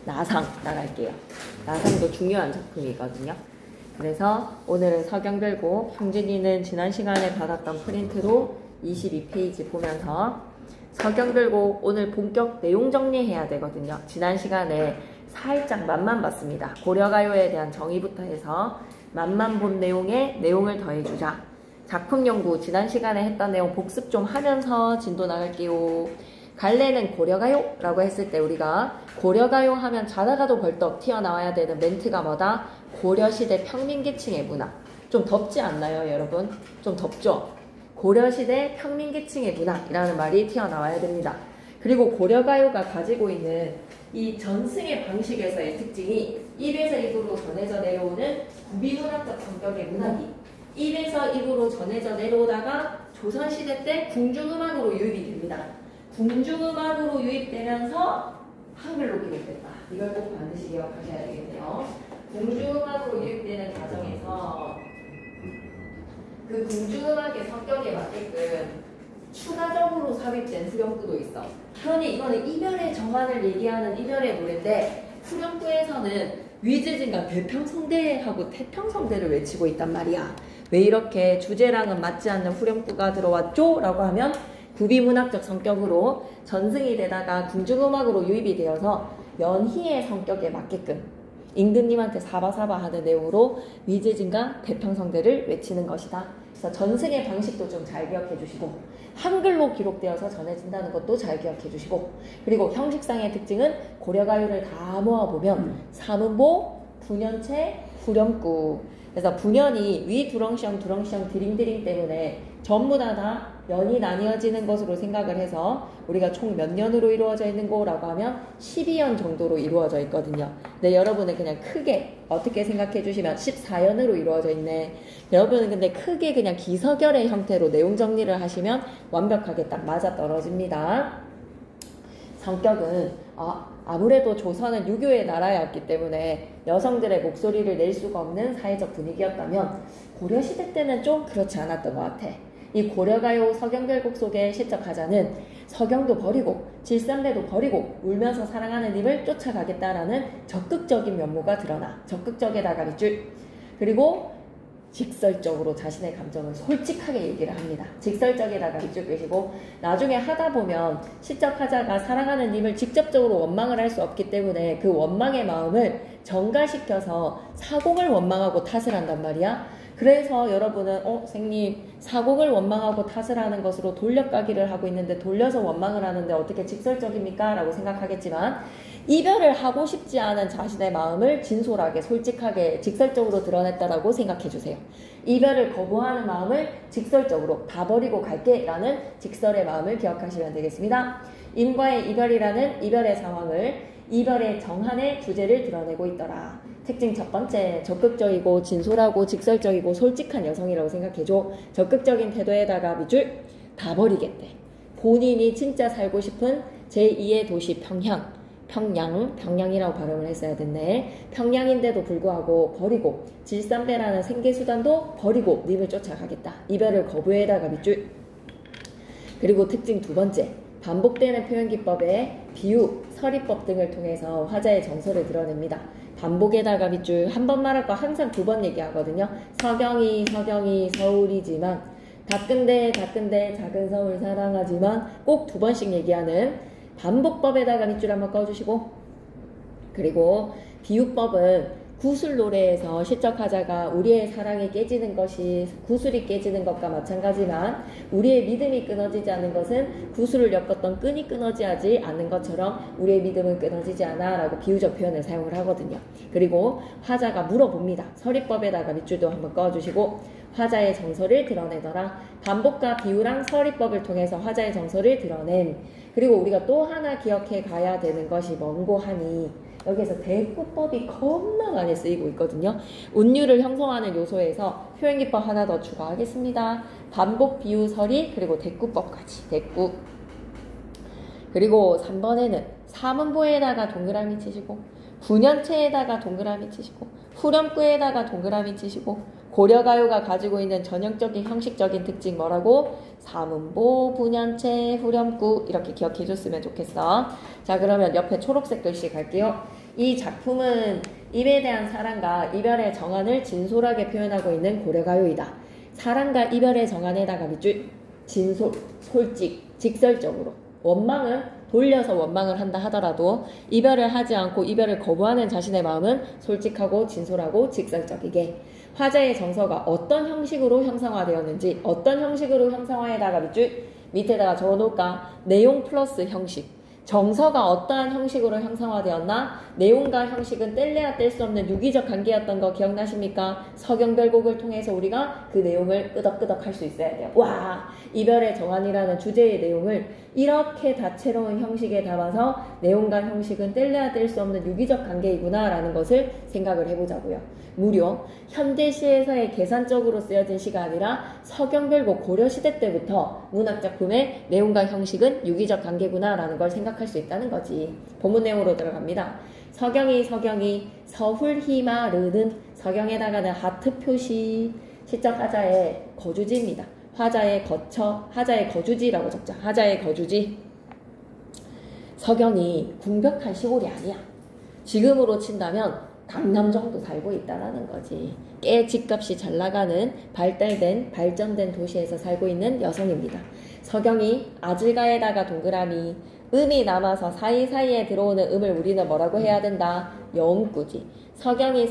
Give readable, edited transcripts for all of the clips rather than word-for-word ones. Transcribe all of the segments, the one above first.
나상 나갈게요. 나상도 중요한 작품이거든요. 그래서 오늘은 서경 들고 형진이는 지난 시간에 받았던 프린트로 22페이지 보면서 서경 들고 오늘 본격 내용 정리해야 되거든요. 지난 시간에 살짝 맛만 봤습니다. 고려가요에 대한 정의부터 해서 맛만 본 내용에 내용을 더해주자. 작품 연구 지난 시간에 했던 내용 복습 좀 하면서 진도 나갈게요. 갈래는 고려가요? 라고 했을 때 우리가 고려가요 하면 자다가도 벌떡 튀어나와야 되는 멘트가 뭐다? 고려시대 평민계층의 문화. 좀 덥지 않나요, 여러분? 좀 덥죠? 고려시대 평민계층의 문화이라는 말이 튀어나와야 됩니다. 그리고 고려가요가 가지고 있는 이 전승의 방식에서의 특징이 1에서 2부로 전해져 내려오는 구비문학적 성격의 문학이 1에서 2부로 전해져 내려오다가 조선시대 때 궁중음악으로 유입이 됩니다. 궁중음악으로 유입되면서 한글로 기록됐다. 이걸 꼭 반드시 기억하셔야 되겠네요. 궁중음악으로 유입되는 과정에서 그 궁중음악의 성격에 맞게끔 추가적으로 삽입된 후렴구도 있어. 그러니 이거는 이별의 정환을 얘기하는 이별의 노래인데 후렴구에서는 위즈진과 대평성대하고 태평성대를 외치고 있단 말이야. 왜 이렇게 주제랑은 맞지 않는 후렴구가 들어왔죠? 라고 하면 구비문학적 성격으로 전승이 되다가 궁중음악으로 유입이 되어서 연희의 성격에 맞게끔 임금님한테 사바사바 하는 내용으로 위제진과 대평성대를 외치는 것이다. 그래서 전승의 방식도 좀 잘 기억해 주시고 한글로 기록되어서 전해진다는 것도 잘 기억해 주시고 그리고 형식상의 특징은 고려가요를 다 모아보면 사문보, 분연체, 후렴구 그래서 분연이 위 두렁시렁 두렁시렁 드링드링 때문에 전부 다 연이 나뉘어지는 것으로 생각을 해서 우리가 총 몇 년으로 이루어져 있는 거라고 하면 12연 정도로 이루어져 있거든요. 근데 여러분은 그냥 크게 어떻게 생각해 주시면 14연으로 이루어져 있네. 여러분은 근데 크게 그냥 기서결의 형태로 내용 정리를 하시면 완벽하게 딱 맞아 떨어집니다. 성격은 아무래도 조선은 유교의 나라였기 때문에 여성들의 목소리를 낼 수가 없는 사회적 분위기였다면 고려시대 때는 좀 그렇지 않았던 것 같아. 이 고려가요 서경별곡 속의 시적 가자는 서경도 버리고 질산배도 버리고 울면서 사랑하는 님을 쫓아가겠다라는 적극적인 면모가 드러나 적극적에다가 밑줄 그리고 직설적으로 자신의 감정을 솔직하게 얘기를 합니다. 직설적에다가 밑줄 끄시고 나중에 하다 보면 시적 하자가 사랑하는 님을 직접적으로 원망을 할 수 없기 때문에 그 원망의 마음을 전가시켜서 사공을 원망하고 탓을 한단 말이야. 그래서 여러분은 생님 사공을 원망하고 탓을 하는 것으로 돌려가기를 하고 있는데 돌려서 원망을 하는데 어떻게 직설적입니까? 라고 생각하겠지만 이별을 하고 싶지 않은 자신의 마음을 진솔하게 솔직하게 직설적으로 드러냈다라고 생각해 주세요. 이별을 거부하는 마음을 직설적으로 다 버리고 갈게 라는 직설의 마음을 기억하시면 되겠습니다. 인과의 이별이라는 이별의 상황을 이별의 정한의 주제를 드러내고 있더라. 특징 첫 번째, 적극적이고 진솔하고 직설적이고 솔직한 여성이라고 생각해줘. 적극적인 태도에다가 밑줄 다 버리겠대. 본인이 진짜 살고 싶은 제2의 도시 평양이라고 발음을 했어야 됐네. 평양인데도 불구하고 버리고 질산배라는 생계수단도 버리고 님을 쫓아가겠다. 이별을 거부에다가 밑줄. 그리고 특징 두 번째, 반복되는 표현기법에 비유, 서리법 등을 통해서 화자의 정서를 드러냅니다. 반복에다가 밑줄 한 번 말할 거 항상 두 번 얘기하거든요. 서경이 서울이지만 가끔데 작은 서울 사랑하지만 꼭 두 번씩 얘기하는 반복법에다가 밑줄 한번 꺼주시고 그리고 비유법은 구술 노래에서 시적 하자가 우리의 사랑이 깨지는 것이 구술이 깨지는 것과 마찬가지만 우리의 믿음이 끊어지지 않는 것은 구술을 엮었던 끈이 끊어지지 않는 것처럼 우리의 믿음은 끊어지지 않아 라고 비유적 표현을 사용을 하거든요. 그리고 화자가 물어봅니다. 서리법에다가 밑줄도 한번 꺼주시고 화자의 정서를 드러내더라. 반복과 비유랑 서리법을 통해서 화자의 정서를 드러낸 그리고 우리가 또 하나 기억해 가야 되는 것이 뭔고 하니 여기에서 대꾸법이 겁나 많이 쓰이고 있거든요. 운율을 형성하는 요소에서 표현기법 하나 더 추가하겠습니다. 반복, 비유, 서리, 그리고 대꾸법까지. 대꾸. 그리고 3번에는 사문보에다가 동그라미 치시고 분연체에다가 동그라미 치시고 후렴구에다가 동그라미 치시고 고려가요가 가지고 있는 전형적인 형식적인 특징 뭐라고? 사문보, 분연체, 후렴구 이렇게 기억해 줬으면 좋겠어. 자 그러면 옆에 초록색 글씨 갈게요. 이 작품은 입에 대한 사랑과 이별의 정환을 진솔하게 표현하고 있는 고려가요이다. 사랑과 이별의 정환에다가 밑줄 진솔, 솔직, 직설적으로 원망은 돌려서 원망을 한다 하더라도 이별을 하지 않고 이별을 거부하는 자신의 마음은 솔직하고 진솔하고 직설적이게 화자의 정서가 어떤 형식으로 형상화되었는지 어떤 형식으로 형상화에다가 밑에다가 적어놓을까? 내용 플러스 형식. 정서가 어떠한 형식으로 형상화되었나? 내용과 형식은 뗄래야 뗄 수 없는 유기적 관계였던 거 기억나십니까? 서경별곡을 통해서 우리가 그 내용을 끄덕끄덕 할 수 있어야 돼요. 와! 이별의 정환이라는 주제의 내용을 이렇게 다채로운 형식에 담아서 내용과 형식은 뗄래야 뗄 수 없는 유기적 관계이구나 라는 것을 생각을 해보자고요. 무려 현대시에서의 계산적으로 쓰여진 시가 아니라 서경별곡 고려시대 때부터 문학작품의 내용과 형식은 유기적 관계구나 라는 걸 생각할 수 있다는 거지. 본문 내용으로 들어갑니다. 서경이 서훌희마르는 서경에다가는 하트 표시 시적 하자의 거주지입니다. 화자의 거주지라고 적자. 하자의 거주지. 서경이 궁벽한 시골이 아니야. 지금으로 친다면 강남 정도 살고 있다라는 거지. 꽤 집값이 잘 나가는 발전된 도시에서 살고 있는 여성입니다. 서경이 아질가에다가 동그라미 음이 남아서 사이사이에 들어오는 음을 우리는 뭐라고 해야 된다? 여음구지. 서경이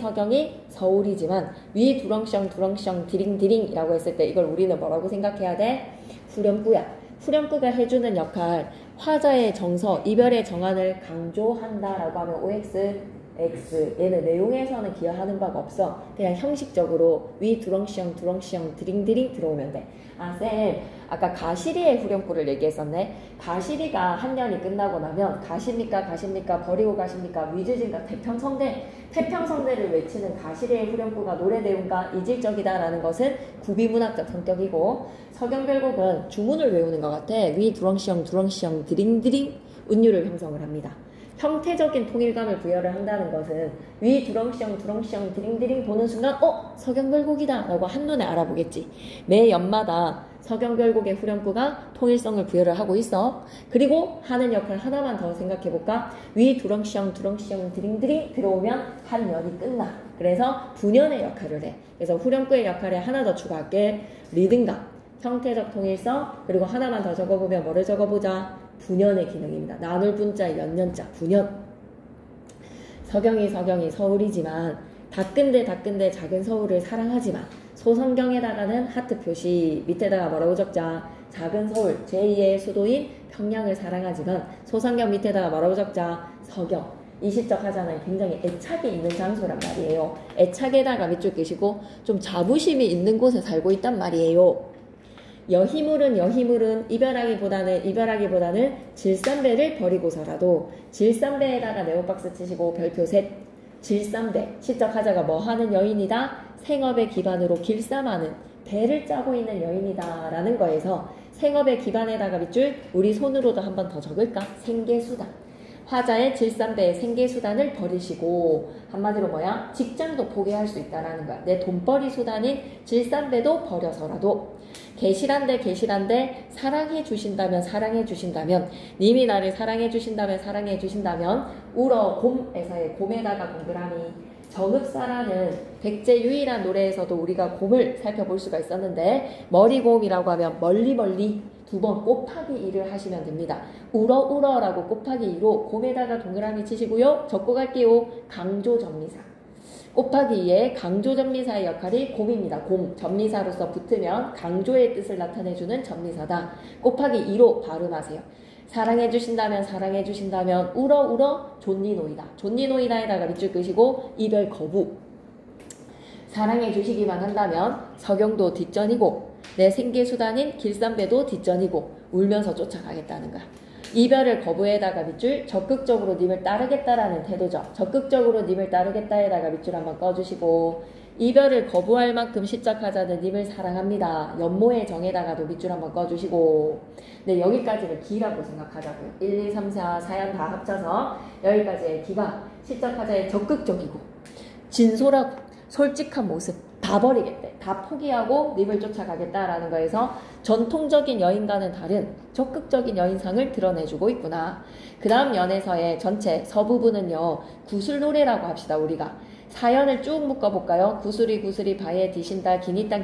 서울이지만 위 두렁셩 디링디링이라고 했을 때 이걸 우리는 뭐라고 생각해야 돼? 후렴구야. 후렴구가 해주는 역할 화자의 정서, 이별의 정환을 강조한다라고 하면 OX X 얘는 내용에서는 기여하는 바가 없어. 그냥 형식적으로 위 두렁셩 드링드링 들어오면 돼. 아 쌤 아까 가시리의 후렴구를 얘기했었네. 가시리가 한 년이 끝나고 나면 가십니까 버리고 가십니까 위즈진가 태평성대를 외치는 가시리의 후렴구가 노래 내용과 이질적이다라는 것은 구비문학적 성격이고 서경별곡은 주문을 외우는 것 같아. 위 두렁셩 드링드링 운율을 형성을 합니다. 형태적인 통일감을 부여를 한다는 것은 위 두렁셩 드링드링 보는 순간 서경별곡이다 라고 한눈에 알아보겠지. 매 연마다 서경별곡의 후렴구가 통일성을 부여를 하고 있어. 그리고 하는 역할 하나만 더 생각해볼까? 위 두렁셩 드링드링 들어오면 한 연이 끝나. 그래서 분연의 역할을 해. 그래서 후렴구의 역할에 하나 더 추가할게. 리듬감, 형태적 통일성, 그리고 하나만 더 적어보면 뭐를 적어보자? 분연의 기능입니다. 나눌 분자의 연년자 분연. 서경이 서울이지만 다끈대 작은 서울을 사랑하지만 소성경에다가는 하트 표시 밑에다가 뭐라고 적자? 작은 서울 제2의 수도인 평양을 사랑하지만 소성경 밑에다가 뭐라고 적자? 서경. 이 시적 하자는 굉장히 애착이 있는 장소란 말이에요. 애착에다가 밑줄 끄시고 좀 자부심이 있는 곳에 살고 있단 말이에요. 여희물은 이별하기보다는 질삼배를 버리고서라도 질삼배에다가 네오박스 치시고 별표 셋. 질삼배 시적 하자가 뭐 하는 여인이다? 생업의 기반으로 길쌈하는 배를 짜고 있는 여인이다 라는 거에서 생업의 기반에다가 밑줄 우리 손으로도 한 번 더 적을까? 생계수단. 화자의 질삼배의 생계수단을 버리시고 한마디로 뭐야? 직장도 포기할 수 있다라는 거야. 내 돈벌이 수단인 질삼배도 버려서라도 계실한데 사랑해 주신다면 님이 나를 사랑해 주신다면 울어 곰에서의 곰에다가 동그라미. 정읍사라는 백제 유일한 노래에서도 우리가 곰을 살펴볼 수가 있었는데 머리곰이라고 하면 멀리 두 번 곱하기 2를 하시면 됩니다. 울어라고 곱하기 2로 곰에다가 동그라미 치시고요. 적고 갈게요. 강조전미사. 곱하기 2에 강조전미사의 역할이 곰입니다. 곰, 전미사로서 붙으면 강조의 뜻을 나타내주는 전미사다. 곱하기 2로 발음하세요. 사랑해 주신다면 울어 존니노이다에다가 밑줄 끄시고 이별 거부. 사랑해 주시기만 한다면 서경도 뒷전이고 내 생계수단인 길삼배도 뒷전이고 울면서 쫓아가겠다는 거야. 이별을 거부에다가 밑줄 적극적으로 님을 따르겠다라는 태도죠. 적극적으로 님을 따르겠다에다가 밑줄 한번 꺼주시고 이별을 거부할 만큼 시작하자는 님을 사랑합니다. 연모의 정에다가도 밑줄 한번 꺼주시고 네 여기까지를 기라고 생각하자고요. 1, 2, 3, 4 사연 다 합쳐서 여기까지의 기가 시작하자의 적극적이고 진솔하고 솔직한 모습 다 버리겠대. 다 포기하고 님을 쫓아가겠다라는 거에서 전통적인 여인과는 다른 적극적인 여인상을 드러내주고 있구나. 그 다음 연에서의 전체 서부분은요, 구슬노래라고 합시다. 우리가 사연을 쭉 묶어볼까요? 구슬이 구슬이 바에 디신다. 기니 땅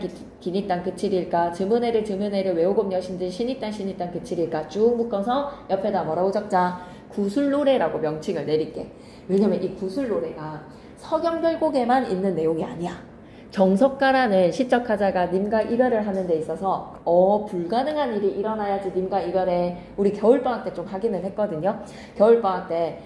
그칠일까. 즈무네를 외우곱 여신들 신이 땅 그칠일까. 쭉 묶어서 옆에다 뭐라고 적자? 구슬노래라고 명칭을 내릴게. 왜냐면 이 구슬노래가 서경별곡에만 있는 내용이 아니야. 정석가라는 시적하자가 님과 이별을 하는 데 있어서 불가능한 일이 일어나야지 님과 이별에 우리 겨울방학 때 좀 하기는 했거든요. 겨울방학 때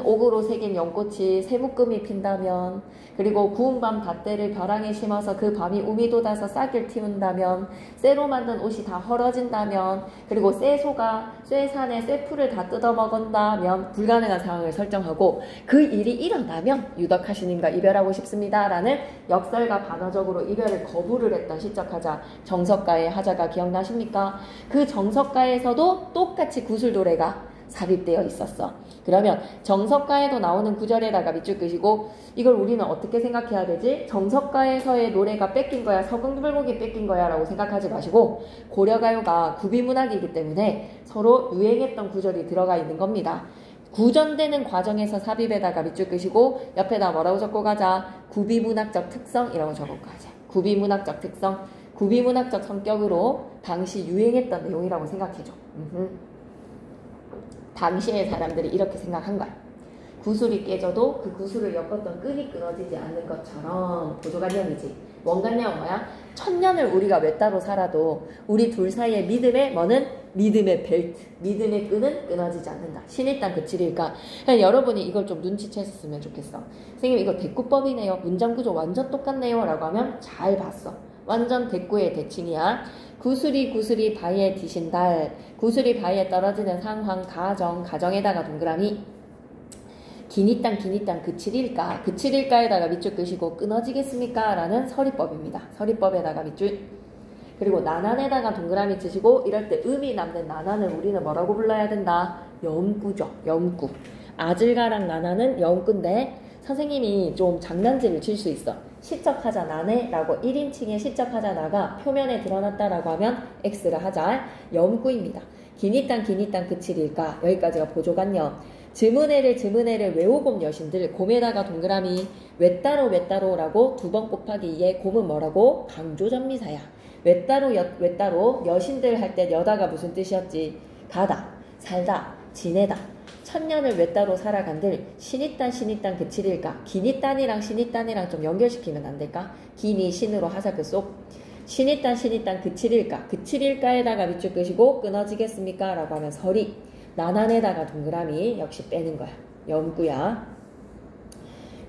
옥으로 새긴 연꽃이 새묶음이 핀다면, 그리고 구운 밤 닷대를 벼랑에 심어서 그 밤이 우미 돋아서 싹을 틔운다면, 쇠로 만든 옷이 다 헐어진다면, 그리고 쇠소가 쇠산에 쇠풀을 다 뜯어먹은다면 불가능한 상황을 설정하고, 그 일이 일어나면 유덕하시님과 이별하고 싶습니다 라는 역설과 반어적으로 이별을 거부를 했던 시적하자 정석가의 하자가 기억나십니까? 그 정석가에서도 똑같이 구슬노래가 삽입되어 있었어. 그러면 정석가에도 나오는 구절에다가 밑줄 끄시고, 이걸 우리는 어떻게 생각해야 되지? 정석가에서의 노래가 뺏긴 거야, 서경별곡이 뺏긴 거야 라고 생각하지 마시고, 고려가요가 구비문학이기 때문에 서로 유행했던 구절이 들어가 있는 겁니다. 구전되는 과정에서 삽입에다가 밑줄 끄시고 옆에다 뭐라고 적고 가자? 구비문학적 특성이라고 적고 가자. 구비문학적 특성, 구비문학적 성격으로 당시 유행했던 내용이라고 생각해줘. 당시의 사람들이 이렇게 생각한 거야. 구슬이 깨져도 그 구슬을 엮었던 끈이 끊어지지 않는 것처럼 보조관념이지. 원관념은 뭐야? 천년을 우리가 외따로 살아도 우리 둘 사이의 믿음의 뭐는? 믿음의 벨트, 믿음의 끈은 끊어지지 않는다. 신의 땅 그칠일까? 여러분이 이걸 좀 눈치챘으면 좋겠어. 선생님 이거 대꾸법이네요. 문장구조 완전 똑같네요 라고 하면 잘 봤어. 완전 대꾸의 대칭이야. 구슬이 바위에 디신달. 구슬이 바위에 떨어지는 상황, 가정에다가 동그라미. 기니 땅 그칠일까. 그칠일까에다가 밑줄 끄시고 끊어지겠습니까? 라는 서리법입니다. 서리법에다가 밑줄. 그리고 난안에다가 동그라미 치시고, 이럴 때 음이 남는 난안을 우리는 뭐라고 불러야 된다? 염구죠. 염구. 아질가랑 난안은 염구인데 선생님이 좀 장난질을 칠 수 있어. 시적하자 나네 라고 1인칭의 시적하자 나가 표면에 드러났다라고 하면 X를 하자. 염구입니다. 기니 땅 그칠일까. 여기까지가 보조관념. 즈무네를 외우곰 여신들. 곰에다가 동그라미. 외따로라고 2번 곱하기 2에 곰은 뭐라고? 강조전미사야. 외따로 여신들 할 때 여다가 무슨 뜻이었지? 가다, 살다, 지내다. 천년을 외따로 살아간들. 신이 땅 그칠일까. 기니 땅이랑 신이 땅이랑 좀 연결시키면 안 될까? 기니 신으로 하자 그 속. 신이 땅 그칠일까. 그칠일까에다가 밑줄 끄시고 끊어지겠습니까? 라고 하면 서리. 난안에다가 동그라미 역시 빼는 거야. 염구야.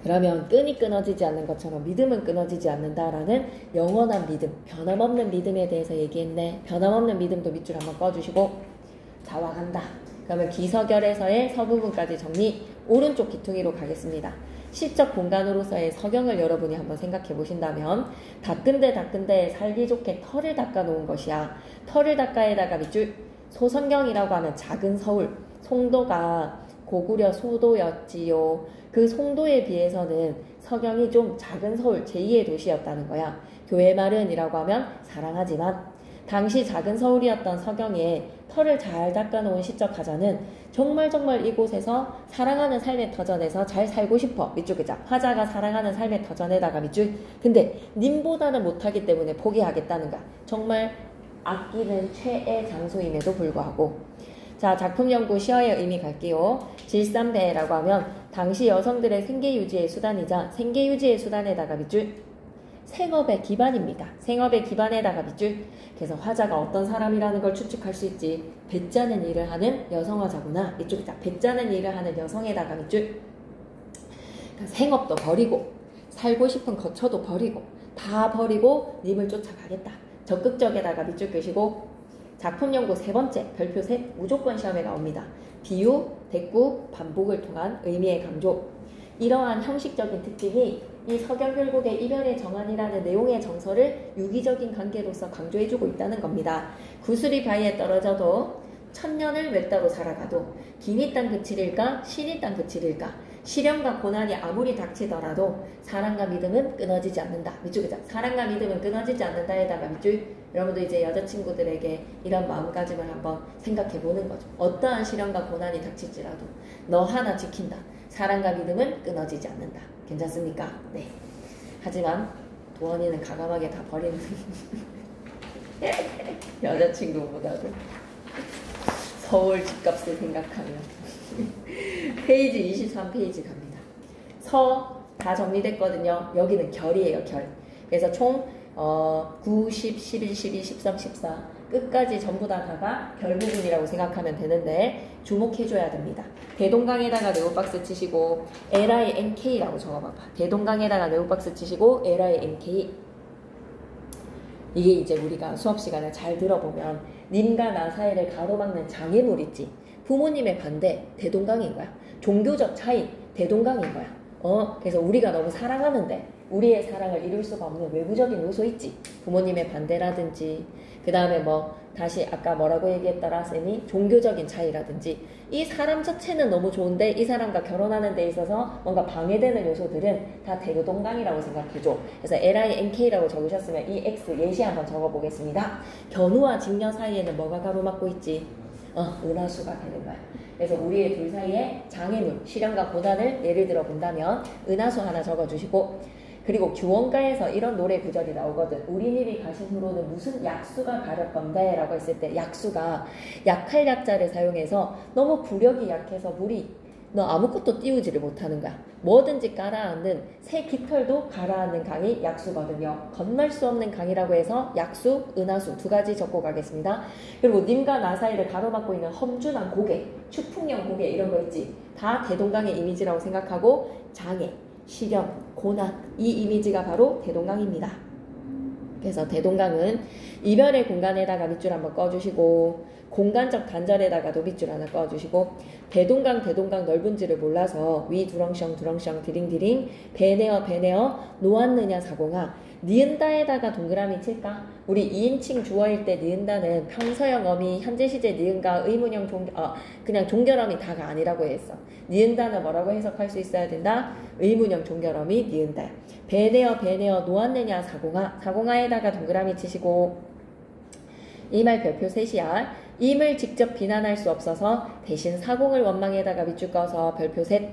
그러면 끈이 끊어지지 않는 것처럼 믿음은 끊어지지 않는다라는 영원한 믿음, 변함없는 믿음에 대해서 얘기했네. 변함없는 믿음도 밑줄 한번 꺼주시고 자와간다. 그러면 기서결에서의 서부분까지 정리. 오른쪽 귀퉁이로 가겠습니다. 시적 공간으로서의 서경을 여러분이 한번 생각해 보신다면, 닦은데 살기 좋게 털을 닦아 놓은 것이야. 털을 닦아에다가 밑줄. 소선경이라고 하면 작은 서울. 송도가 고구려 소도였지요. 그 송도에 비해서는 서경이 좀 작은 서울, 제2의 도시였다는 거야. 교회 마련이라고 하면 사랑하지만, 당시 작은 서울이었던 서경에 털을 잘 닦아놓은 시적하자는 정말 이곳에서 사랑하는 삶의 터전에서 잘 살고 싶어. 밑줄 그자. 화자가 사랑하는 삶의 터전에다가 밑줄. 근데 님보다는 못하기 때문에 포기하겠다는 거야. 정말 아끼는 최애 장소임에도 불구하고. 자, 작품 연구 시어의 의미 갈게요. 질산배라고 하면 당시 여성들의 생계유지의 수단이자 생계유지의 수단에다가 밑줄. 생업의 기반입니다. 생업의 기반에다가 밑줄. 그래서 화자가 어떤 사람이라는 걸 추측할 수 있지. 배짜는 일을 하는 여성화자구나. 이쪽이다. 배짜는 일을 하는 여성에다가 밑줄. 그러니까 생업도 버리고 살고 싶은 거처도 버리고 다 버리고 님을 쫓아가겠다. 적극적에다가 밑줄 끄시고. 작품 연구 세 번째, 별표 셋, 무조건 시험에 나옵니다. 비유, 대꾸, 반복을 통한 의미의 강조. 이러한 형식적인 특징이 이 서경별곡의 이별의 정한이라는 내용의 정서를 유기적인 관계로서 강조해주고 있다는 겁니다. 구슬이 바위에 떨어져도 천년을 외따로 살아가도 기니 땅 그칠일까, 신이 땅 그칠일까. 시련과 고난이 아무리 닥치더라도 사랑과 믿음은 끊어지지 않는다. 밑줄이죠. 사랑과 믿음은 끊어지지 않는다에다가 밑줄. 여러분도 이제 여자친구들에게 이런 마음가짐을 한번 생각해 보는 거죠. 어떠한 시련과 고난이 닥칠지라도 너 하나 지킨다. 사랑과 믿음은 끊어지지 않는다. 괜찮습니까? 네. 하지만 도원이는 가감하게 다 버리는 여자친구보다도 서울 집값을 생각하면 페이지 23페이지 갑니다. 서 다 정리됐거든요. 여기는 결이에요. 결. 그래서 총 9, 10, 11, 12, 13, 14 끝까지 전부 다가 결 부분이라고 생각하면 되는데 주목해줘야 됩니다. 대동강에다가 네오박스 치시고 LINK라고 적어봐봐. 대동강에다가 네오박스 치시고 LINK. 이게 이제 우리가 수업 시간을 잘 들어보면 님과 나 사이를 가로막는 장애물 있지. 부모님의 반대 대동강인 거야. 종교적 차이 대동강인 거야. 그래서 우리가 너무 사랑하는데 우리의 사랑을 이룰 수가 없는 외부적인 요소 있지. 부모님의 반대라든지 그 다음에 뭐 다시 아까 뭐라고 얘기했더라 쌤이 종교적인 차이라든지 이 사람 자체는 너무 좋은데 이 사람과 결혼하는 데 있어서 뭔가 방해되는 요소들은 다 대동강이라고 생각해줘. 그래서 LINK라고 적으셨으면 이 X 예시 한번 적어보겠습니다. 견우와 직녀 사이에는 뭐가 가로막고 있지? 은하수가 되는 거야. 그래서 우리의 둘 사이에 장애물, 시련과 고난을 예를 들어 본다면 은하수 하나 적어주시고, 그리고 규원가에서 이런 노래 구절이 나오거든. 우리 님이 가신 후로는 무슨 약수가 가렵 건데 라고 했을 때 약수가 약할 약자를 사용해서 너무 부력이 약해서 물이 너 아무것도 띄우지를 못하는 거야. 뭐든지 깔아앉는 새 깃털도 가라앉는 강이 약수거든요. 건널 수 없는 강이라고 해서 약수, 은하수 두 가지 적고 가겠습니다. 그리고 님과 나 사이를 가로막고 있는 험준한 고개, 추풍령 고개 이런 거 있지. 다 대동강의 이미지라고 생각하고 장애, 시련, 고난 이 이미지가 바로 대동강입니다. 그래서 대동강은 이별의 공간에다가 밑줄 한번 꺼주시고 공간적 단절에다가도 밑줄 하나 꺼주시고 대동강 넓은지를 몰라서 위 두렁셩 드링드링 배내어 놓았느냐 사공아 니은다에다가 동그라미 칠까? 우리 2인칭 주어일 때 니은다는 평서형 어미 현재 시제 니은가 의문형 그냥 종결어미 다가 아니라고 했어. 니은다는 뭐라고 해석할 수 있어야 된다? 의문형 종결어미 니은다. 배내어 놓았느냐 사공아에다가 동그라미 치시고 이 말 별표 셋이야. 임을 직접 비난할 수 없어서 대신 사공을 원망에다가 밑줄 꺼서 별표 셋.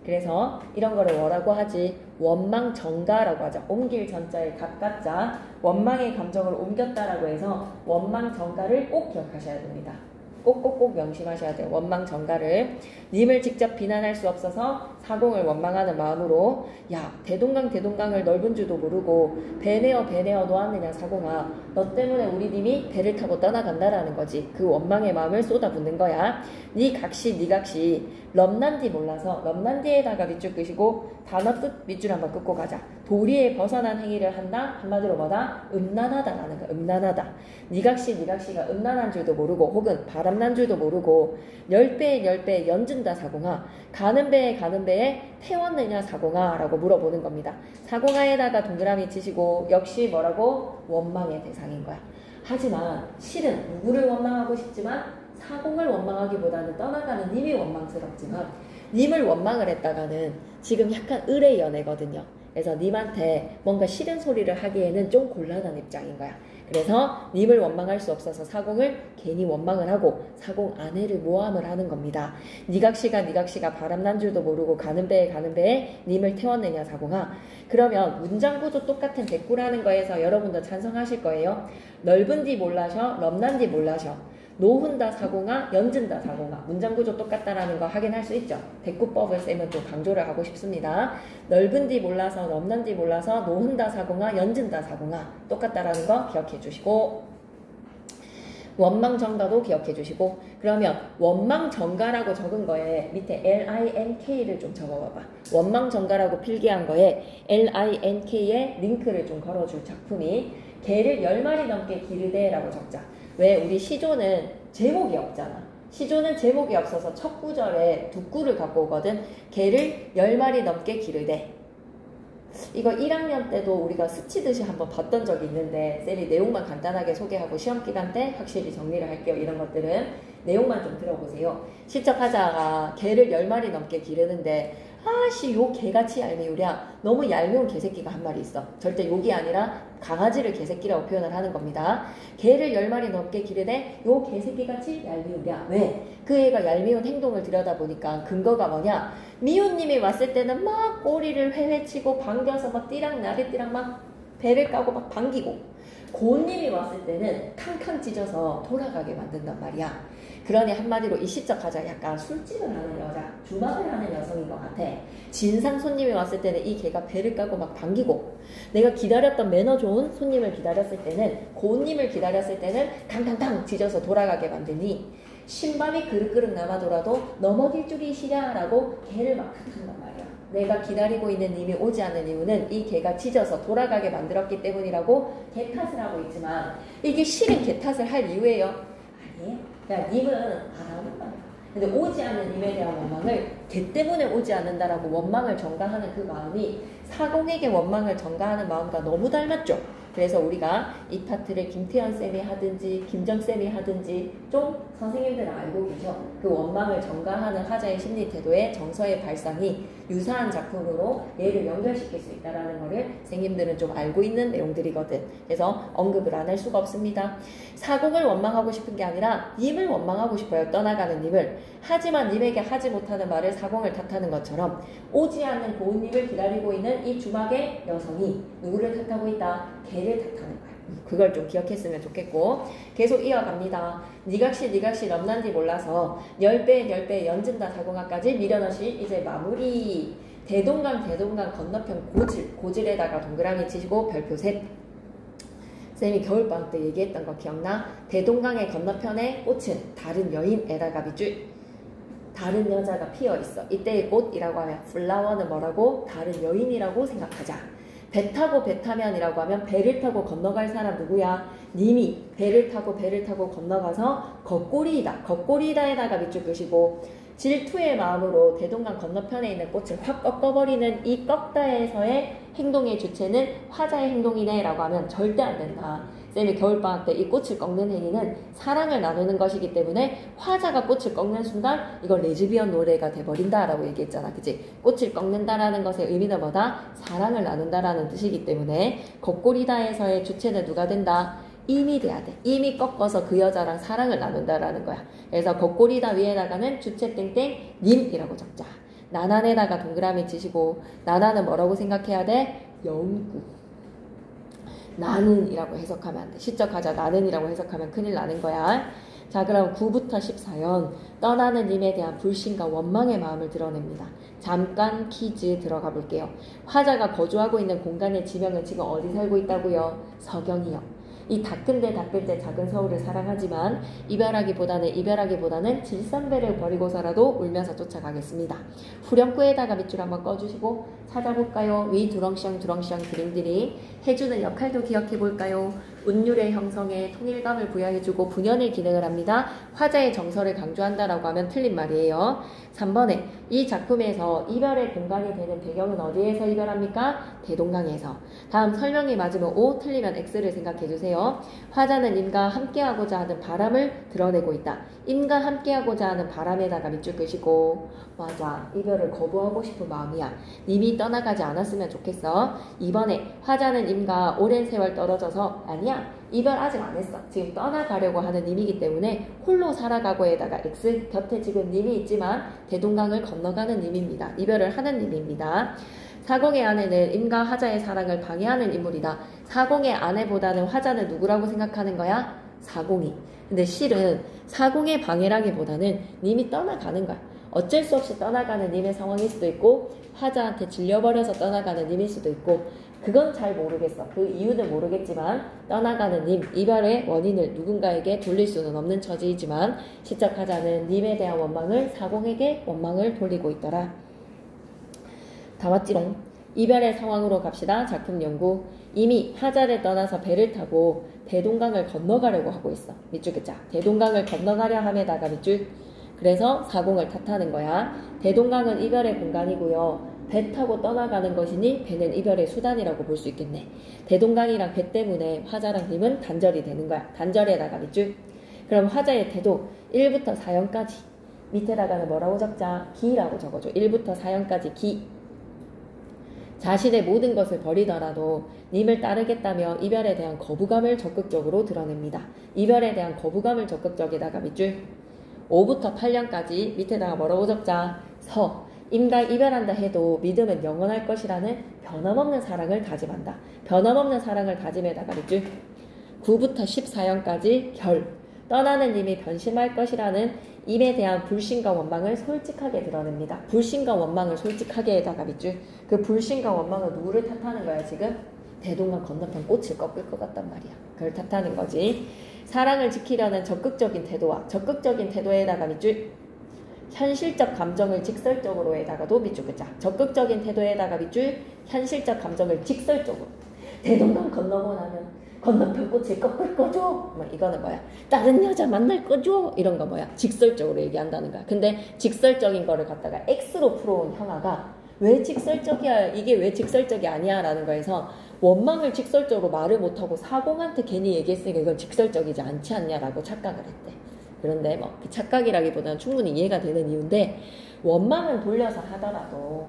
그래서 이런 거를 뭐라고 하지? 원망정가라고 하죠. 옮길 전자에 가깝자 원망의 감정을 옮겼다라고 해서 원망정가를 꼭 기억하셔야 됩니다. 꼭꼭꼭 명심하셔야 돼요. 원망정가를. 님을 직접 비난할 수 없어서 사공을 원망하는 마음으로 야 대동강을 넓은 줄도 모르고 배내어 놓았느냐 사공아 너 때문에 우리 님이 배를 타고 떠나간다라는 거지. 그 원망의 마음을 쏟아붓는 거야. 니 각시 럼난디 몰라서 럼난디에다가 밑줄 끄시고 단어 끝 밑줄 한번 끄고 가자. 도리에 벗어난 행위를 한다. 한마디로 뭐다? 음란하다라는 거야. 음란하다. 니각시가 음란한 줄도 모르고 혹은 바람난 줄도 모르고 10배에 연준다 사공아 가는 배에 태웠느냐 사공아 라고 물어보는 겁니다. 사공아에다가 동그라미 치시고 역시 뭐라고? 원망의 대상인 거야. 하지만 실은 누구를 원망하고 싶지만 사공을 원망하기보다는 떠나가는 님이 원망스럽지만 님을 원망을 했다가는 지금 약간 의뢰 연애거든요. 그래서 님한테 뭔가 싫은 소리를 하기에는 좀 곤란한 입장인 거야. 그래서 님을 원망할 수 없어서 사공을 괜히 원망을 하고 사공 아내를 모함을 하는 겁니다. 니각시가 바람난 줄도 모르고 가는 배에 님을 태웠느냐 사공아. 그러면 문장 구조 똑같은 대꾸라는 거에서 여러분도 찬성하실 거예요. 넓은 디 몰라셔, 럼난 디 몰라셔. 놓은다 사공아, 연진다 사공아. 문장 구조 똑같다라는 거 확인할 수 있죠. 대꾸법을 쌤은 좀 강조를 하고 싶습니다. 넓은 디 몰라서, 넘난 디 몰라서, 놓은다 사공아, 연진다 사공아. 똑같다라는 거 기억해 주시고 원망정가도 기억해 주시고 그러면 원망정가라고 적은 거에 밑에 LINK를 좀 적어봐봐. 원망정가라고 필기한 거에 LINK에 링크를 좀 걸어줄 작품이 개를 10마리 넘게 기르되라고 적자. 왜? 우리 시조는 제목이 없잖아. 시조는 제목이 없어서 첫 구절에 두 구를 갖고 오거든. 개를 10마리 넘게 기르되. 이거 1학년 때도 우리가 스치듯이 한번 봤던 적이 있는데 쌤이 내용만 간단하게 소개하고 시험기간 때 확실히 정리를 할게요. 이런 것들은 내용만 좀 들어보세요. 시적 하자가 개를 10마리 넘게 기르는데 아씨 요 개같이 얄미우랴. 너무 얄미운 개새끼가 한 마리 있어. 절대 욕이 아니라 강아지를 개새끼라고 표현을 하는 겁니다. 개를 10마리 넘게 기르되 요 개새끼같이 얄미우랴. 왜? 그 애가 얄미운 행동을 들여다보니까 근거가 뭐냐? 미호님이 왔을 때는 막 꼬리를 회회치고 반겨서 막 띠랑 나리띠랑 막 배를 까고 막 반기고, 고님이 왔을 때는 캉캉 찢어서 돌아가게 만든단 말이야. 그러니 한마디로 이 시적 하자 약간 술집을 하는 여자, 주막을 하는 여성인 것 같아. 진상 손님이 왔을 때는 이 개가 배를 까고 막 반기고, 내가 기다렸던 매너 좋은 손님을 기다렸을 때는, 고님을 기다렸을 때는 탕탕탕 찢어서 돌아가게 만드니 신밥이 그릇그릇 남아돌아도 넘어질 줄이시랴라고 개를 막 탓한단 말이야. 내가 기다리고 있는 님이 오지 않는 이유는 이 개가 짖어서 돌아가게 만들었기 때문이라고 개 탓을 하고 있지만, 이게 실은 개 탓을 할 이유예요? 아니에요. 그냥 님은 알아오는 거야. 근데 오지 않는 님에 대한 원망을 개 때문에 오지 않는다라고 원망을 전가하는 그 마음이 사공에게 원망을 전가하는 마음과 너무 닮았죠. 그래서 우리가 이 파트를 김태현쌤이 하든지 김정쌤이 하든지 좀 선생님들은 알고 계셔. 그 원망을 전가하는 하자의 심리 태도의 정서의 발상이 유사한 작품으로 얘를 연결시킬 수 있다는 거를 선생님들은 좀 알고 있는 내용들이거든. 그래서 언급을 안 할 수가 없습니다. 사공을 원망하고 싶은 게 아니라 님을 원망하고 싶어요. 떠나가는 님을. 하지만 님에게 하지 못하는 말을 사공을 탓하는 것처럼 오지 않는 고은님을 기다리고 있는 이 주막의 여성이 누구를 탓하고 있다? 개를 탓하는 거야. 그걸 좀 기억했으면 좋겠고, 계속 이어갑니다. 니각시 넘난지 몰라서 10배 연진다 사공학까지 미련없이 이제 마무리. 대동강 건너편 고질에다가 동그라미 치시고 별표 셋. 쌤이 겨울방학 때 얘기했던 거 기억나? 대동강의 건너편에 꽃은 다른 여인에다가 밑줄, 다른 여자가 피어있어. 이때의 꽃이라고 하면 플라워는 뭐라고? 다른 여인이라고 생각하자. 배 타고 배 타면이라고 하면 배를 타고 건너갈 사람 누구야? 님이 배를 타고 건너가서 겉꼬리다에다가 밑줄 끄시고, 질투의 마음으로 대동강 건너편에 있는 꽃을 확 꺾어버리는 이 꺾다에서의 행동의 주체는 화자의 행동이네 라고 하면 절대 안 된다. 쌤이 겨울방학 때 이 꽃을 꺾는 행위는 사랑을 나누는 것이기 때문에 화자가 꽃을 꺾는 순간 이거 레즈비언 노래가 돼버린다 라고 얘기했잖아. 그치? 꽃을 꺾는다라는 것의 의미는 뭐다? 사랑을 나눈다라는 뜻이기 때문에 겉꼬리다에서의 주체는 누가 된다? 임이 돼야 돼. 임이 꺾어서 그 여자랑 사랑을 나눈다라는 거야. 그래서 겉꼬리다 위에다가는 주체 땡땡 님이라고 적자. 나난에다가 동그라미 치시고, 나나는 뭐라고 생각해야 돼? 영구. 나는이라고 해석하면 안 돼. 시적 하자 나는이라고 해석하면 큰일 나는 거야. 자, 그럼 9부터 14연 떠나는 님에 대한 불신과 원망의 마음을 드러냅니다. 잠깐 퀴즈 들어가 볼게요. 화자가 거주하고 있는 공간의 지명은 지금 어디 살고 있다고요? 서경이요. 이 다큰데 작은 서울을 사랑하지만 이별하기보다는 질산배를 버리고 살아도 울면서 쫓아가겠습니다. 후렴구에다가 밑줄 한번 꺼주시고 찾아볼까요? 위 두렁시렁 드링들이 해주는 역할도 기억해볼까요? 운율의 형성에 통일감을 부여해주고 분연의 기능을 합니다. 화자의 정서를 강조한다라고 하면 틀린 말이에요. 3번에 이 작품에서 이별의 공간이 되는 배경은 어디에서 이별합니까? 대동강에서. 다음 설명이 맞으면 O, 틀리면 X를 생각해주세요. 화자는 임과 함께하고자 하는 바람을 드러내고 있다. 임과 함께하고자 하는 바람에다가 밑줄 끄시고, 맞아, 이별을 거부하고 싶은 마음이야. 님이 떠나가지 않았으면 좋겠어. 2번에 화자는 임과 오랜 세월 떨어져서, 아니야, 이별 아직 안 했어. 지금 떠나가려고 하는 님이기 때문에 홀로 살아가고에다가 X, 곁에 지금 님이 있지만 대동강을 건너가는 님입니다. 이별을 하는 님입니다. 사공의 아내는 임과 화자의 사랑을 방해하는 인물이다. 사공의 아내보다는 화자는 누구라고 생각하는 거야? 사공이. 근데 실은 사공의 방해라기보다는 님이 떠나가는 거야. 어쩔 수 없이 떠나가는 님의 상황일 수도 있고, 화자한테 질려버려서 떠나가는 님일 수도 있고, 그건 잘 모르겠어. 그 이유는 모르겠지만 떠나가는 님, 이별의 원인을 누군가에게 돌릴 수는 없는 처지이지만 시적 하자는 님에 대한 원망을 사공에게 원망을 돌리고 있더라. 다 왔지롱. 이별의 상황으로 갑시다. 작품 연구. 이미 하자를 떠나서 배를 타고 대동강을 건너가려고 하고 있어. 밑줄 긋자. 대동강을 건너가려 함에다가 밑줄. 그래서 사공을 탓하는 거야. 대동강은 이별의 공간이고요. 배 타고 떠나가는 것이니 배는 이별의 수단이라고 볼 수 있겠네. 대동강이랑 배 때문에 화자랑 님은 단절이 되는 거야. 단절에다가 밑줄. 그럼 화자의 태도 1부터 4형까지 밑에다가는 뭐라고 적자? 기라고 적어줘. 1부터 4형까지 기. 자신의 모든 것을 버리더라도 님을 따르겠다며 이별에 대한 거부감을 적극적으로 드러냅니다. 이별에 대한 거부감을 적극적에다가 밑줄 5부터 8년까지 밑에다가 뭐라고 적자? 서. 임과 이별한다 해도 믿음은 영원할 것이라는 변함없는 사랑을 다짐한다. 변함없는 사랑을 다짐에다가 밑줄 9부터 14년까지 결. 떠나는 님이 변심할 것이라는 임에 대한 불신과 원망을 솔직하게 드러냅니다. 불신과 원망을 솔직하게 해다가 밑줄. 그 불신과 원망은 누구를 탓하는 거야 지금? 대동강 건너편 꽃을 꺾을 것 같단 말이야. 그걸 탓하는 거지. 사랑을 지키려는 적극적인 태도와 적극적인 태도에다가 밑줄. 현실적 감정을 직설적으로에다가도 밑줄 긋자. 적극적인 태도에다가 밑줄. 현실적 감정을 직설적으로. 대동강 건너고 나면 건너편 꽃을 꺾을 거죠? 뭐 이거는 뭐야? 다른 여자 만날 거죠? 이런 거 뭐야? 직설적으로 얘기한다는 거야. 근데 직설적인 거를 갖다가 X로 풀어온 형아가 왜 직설적이야? 이게 왜 직설적이 아니야? 라는 거에서 원망을 직설적으로 말을 못하고 사공한테 괜히 얘기했으니까 이건 직설적이지 않지 않냐라고 착각을 했대. 그런데 뭐 그 착각이라기보다는 충분히 이해가 되는 이유인데 원망을 돌려서 하더라도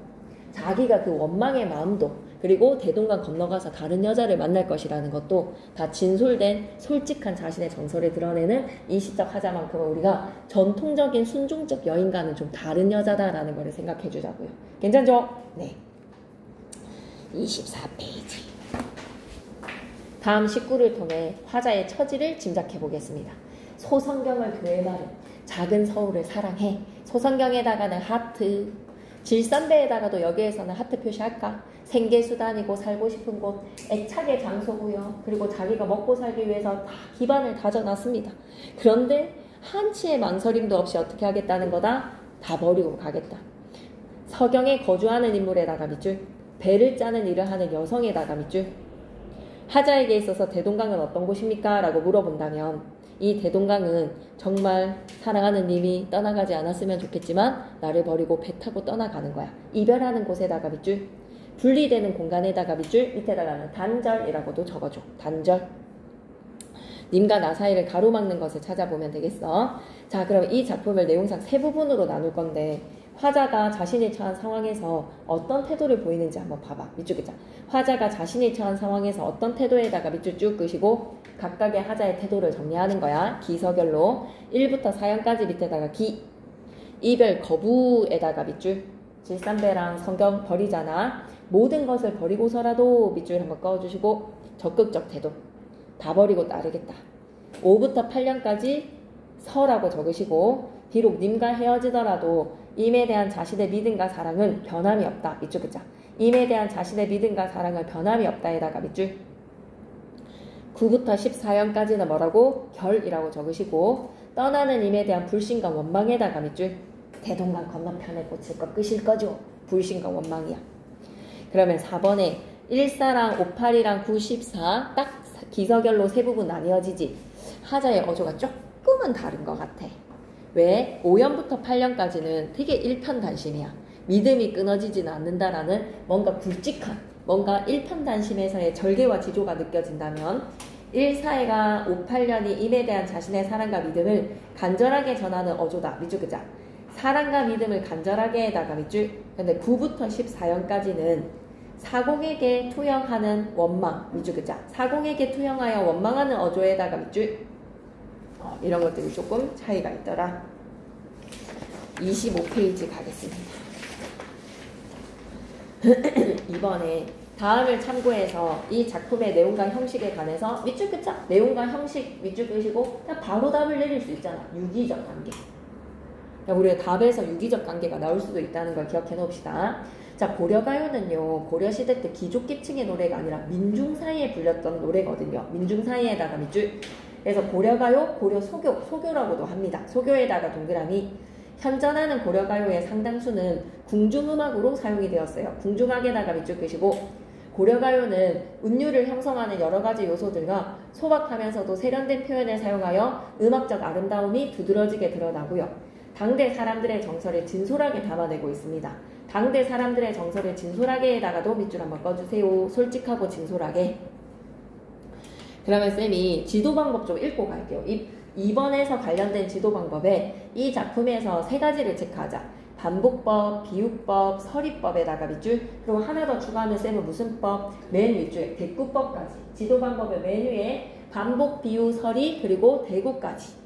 자기가 그 원망의 마음도 그리고 대동강 건너가서 다른 여자를 만날 것이라는 것도 다 진솔된 솔직한 자신의 정서를 드러내는 이 시적 하자만큼은 우리가 전통적인 순종적 여인과는 좀 다른 여자다라는 걸 생각해 주자고요. 괜찮죠? 네. 24페이지. 다음 19를 통해 화자의 처지를 짐작해 보겠습니다. 소성경을 교회 말은 작은 서울을 사랑해. 소성경에다가는 하트. 질산배에다가도 여기에서는 하트 표시할까? 생계수단이고 살고 싶은 곳, 애착의 장소고요. 그리고 자기가 먹고 살기 위해서 다 기반을 다져놨습니다. 그런데 한치의 망설임도 없이 어떻게 하겠다는 거다? 다 버리고 가겠다. 서경에 거주하는 인물에다가 밑줄, 배를 짜는 일을 하는 여성에다가 밑줄. 하자에게 있어서 대동강은 어떤 곳입니까? 라고 물어본다면 이 대동강은 정말 사랑하는 님이 떠나가지 않았으면 좋겠지만 나를 버리고 배 타고 떠나가는 거야. 이별하는 곳에다가 밑줄, 분리되는 공간에다가 밑줄, 밑에다가는 단절이라고도 적어줘. 단절. 님과 나 사이를 가로막는 것을 찾아보면 되겠어. 자, 그럼 이 작품을 내용상 세 부분으로 나눌 건데 화자가 자신이 처한 상황에서 어떤 태도를 보이는지 한번 봐봐. 밑줄 긋자. 화자가 자신이 처한 상황에서 어떤 태도에다가 밑줄 쭉 끄시고 각각의 하자의 태도를 정리하는 거야. 기서결로 1부터 4형까지 밑에다가 기. 이별 거부에다가 밑줄. 질산배랑 성경 버리잖아. 모든 것을 버리고서라도 밑줄 한번 꺼주시고 적극적 태도. 다 버리고 따르겠다. 5부터 8년까지 서라고 적으시고 비록 님과 헤어지더라도 임에 대한 자신의 믿음과 사랑은 변함이 없다. 밑줄 긋자. 임에 대한 자신의 믿음과 사랑은 변함이 없다에다가 밑줄. 9부터 14형까지는 뭐라고? 결이라고 적으시고 떠나는 임에 대한 불신과 원망에다가 밑줄. 대동강 건너편에 꽃을 꺾으실 거죠? 불신과 원망이야. 그러면 4번에 14랑 58이랑 94 딱 기서결로 세 부분 나뉘어지지. 하자의 어조가 조금은 다른 것 같아. 왜? 5년부터 8년까지는 되게 일편단심이야. 믿음이 끊어지지는 않는다라는 뭔가 굵직한, 뭔가 일편단심에서의 절개와 지조가 느껴진다면 14회가 58년이 임에 대한 자신의 사랑과 믿음을 간절하게 전하는 어조다. 밑줄 긋자. 사랑과 믿음을 간절하게 해다가 밑줄. 근데 9부터 14년까지는 사공에게 투영하는 원망. 밑줄 긋자. 사공에게 투영하여 원망하는 어조에다가 밑줄. 이런 것들이 조금 차이가 있더라. 25페이지 가겠습니다. 이번에 다음을 참고해서 이 작품의 내용과 형식에 관해서 밑줄 긋자. 내용과 형식 밑줄 끄시고 그냥 바로 답을 내릴 수 있잖아. 유기적 관계. 우리가 답에서 유기적 관계가 나올 수도 있다는 걸 기억해 놓읍시다. 자, 고려가요는요, 고려시대 때 귀족계층의 노래가 아니라 민중사이에 불렸던 노래거든요. 민중사이에다가 밑줄. 그래서 고려가요, 고려소교, 소교라고도 합니다. 소교에다가 동그라미. 현존하는 고려가요의 상당수는 궁중음악으로 사용이 되었어요. 궁중악에다가 밑줄 끄시고 고려가요는 운율을 형성하는 여러 가지 요소들과 소박하면서도 세련된 표현을 사용하여 음악적 아름다움이 두드러지게 드러나고요. 당대 사람들의 정서를 진솔하게 담아내고 있습니다. 당대 사람들의 정서를 진솔하게에다가도 밑줄 한번 꺼주세요. 솔직하고 진솔하게. 그러면 쌤이 지도 방법 좀 읽고 갈게요. 2번에서 관련된 지도 방법에 이 작품에서 3가지를 체크하자. 반복법, 비유법, 서리법에다가 밑줄, 그리고 하나 더 추가하면 쌤은 무슨 법? 맨 윗줄에 대구법까지. 지도 방법의 맨 위에 반복, 비유, 서리, 그리고 대구까지.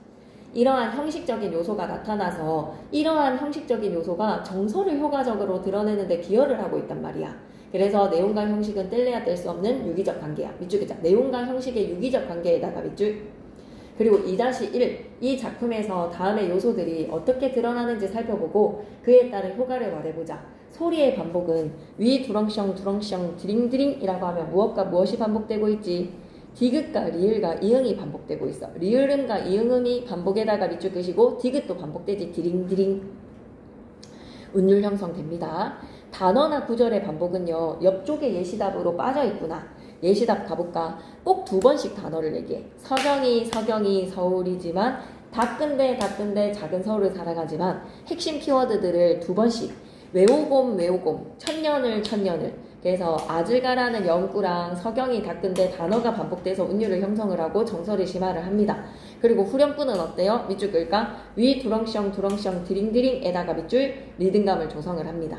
이러한 형식적인 요소가 나타나서 이러한 형식적인 요소가 정서를 효과적으로 드러내는 데 기여를 하고 있단 말이야. 그래서 내용과 형식은 뗄래야 뗄 수 없는 유기적 관계야. 밑줄 긋자. 내용과 형식의 유기적 관계에다가 밑줄. 그리고 2-1, 이 작품에서 다음의 요소들이 어떻게 드러나는지 살펴보고 그에 따른 효과를 말해보자. 소리의 반복은 위 두렁셩 두렁셩 드링드링이라고 하면 무엇과 무엇이 반복되고 있지? 디귿과 리을과 이응이 반복되고 있어. 리을음과 이응음이 반복에다가 밑줄 끄시고 디귿도 반복되지. 디링디링. 운율 형성됩니다. 단어나 구절의 반복은요. 옆쪽에 예시답으로 빠져있구나. 예시답 가볼까? 꼭 2번씩 단어를 얘기해. 서경이 서울이지만 다끈대 작은 서울을 사랑하지만 핵심 키워드들을 2번씩 외우곰 천년을 그래서 아질가라는 영구랑 서경이 다끈대 단어가 반복돼서 운율을 형성을 하고 정서를 심화를 합니다. 그리고 후렴구는 어때요? 밑줄 끌까? 위 두렁셩 드링드링에다가 밑줄 리듬감을 조성을 합니다.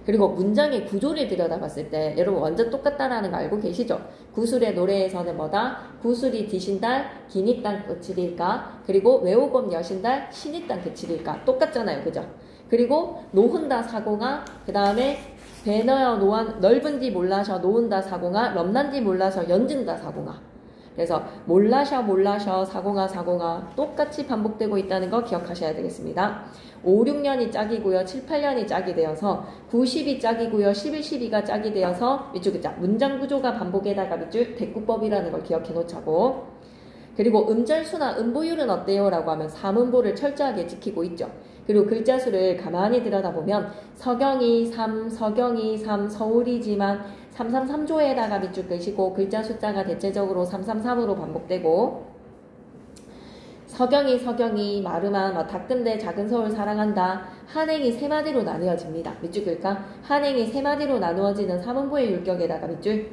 그리고 문장의 구조를 들여다봤을 때 여러분 완전 똑같다라는 거 알고 계시죠? 구술의 노래에서는 뭐다? 구술이 디신달 기니 땅 끝일일까? 그리고 외우곰 여신달 신이 땅 끝일일까? 똑같잖아요. 그죠? 그리고 노흔다 사공아 그 다음에 배너여 노한 넓은지 몰라셔 노은다 사공아 럼난지 몰라셔 연진다 사공아. 그래서 몰라셔 사공아 똑같이 반복되고 있다는 거 기억하셔야 되겠습니다. 5, 6년이 짝이고요. 7, 8년이 짝이 되어서 9, 10이 짝이고요. 11, 12가 짝이 되어서 밑줄 긋자. 문장 구조가 반복에다가 밑줄 대꾸법이라는 걸 기억해 놓자고. 그리고 음절수나 음보율은 어때요? 라고 하면 3음보를 철저하게 지키고 있죠. 그리고 글자 수를 가만히 들여다보면 서경이 3, 서울이지만 333조에다가 밑줄 끄시고 글자 숫자가 대체적으로 333으로 반복되고 서경이 마르만 다끈대 작은 서울 사랑한다. 한행이 3마디로 나뉘어집니다. 밑줄 끌까? 한행이 3마디로 나누어지는 3음보의 율격에다가 밑줄.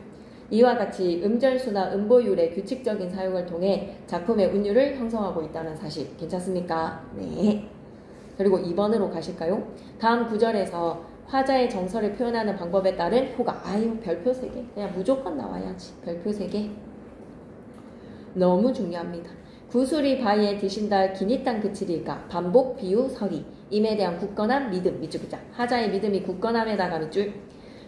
이와 같이 음절수나 음보율의 규칙적인 사용을 통해 작품의 운율을 형성하고 있다는 사실 괜찮습니까? 네. 그리고 2번으로 가실까요? 다음 구절에서 화자의 정서를 표현하는 방법에 따른 효과. 아유 별표 3개. 그냥 무조건 나와야지. 별표 3개. 너무 중요합니다. 구술이 바위에 드신달 기니 땅 그칠일까? 반복, 비유, 서리. 임에 대한 굳건한 믿음. 밑줄 긋자. 화자의 믿음이 굳건함에다가 밑줄.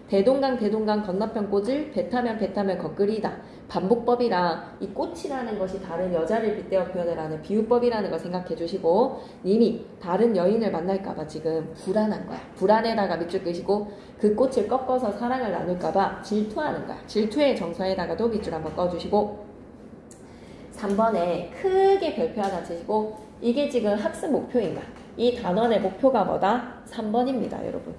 대동강 건너편 꽃을 배 타면 거끌이다. 반복법이라 이 꽃이라는 것이 다른 여자를 빗대어 표현을 하는 비유법이라는 걸 생각해 주시고 님이 다른 여인을 만날까봐 지금 불안한 거야. 불안에다가 밑줄 끄시고 그 꽃을 꺾어서 사랑을 나눌까봐 질투하는 거야. 질투의 정서에다가도 밑줄 한번 꺼주시고 3번에 크게 별표 하나 치시고 이게 지금 학습 목표인가? 이 단원의 목표가 뭐다? 3번입니다. 여러분.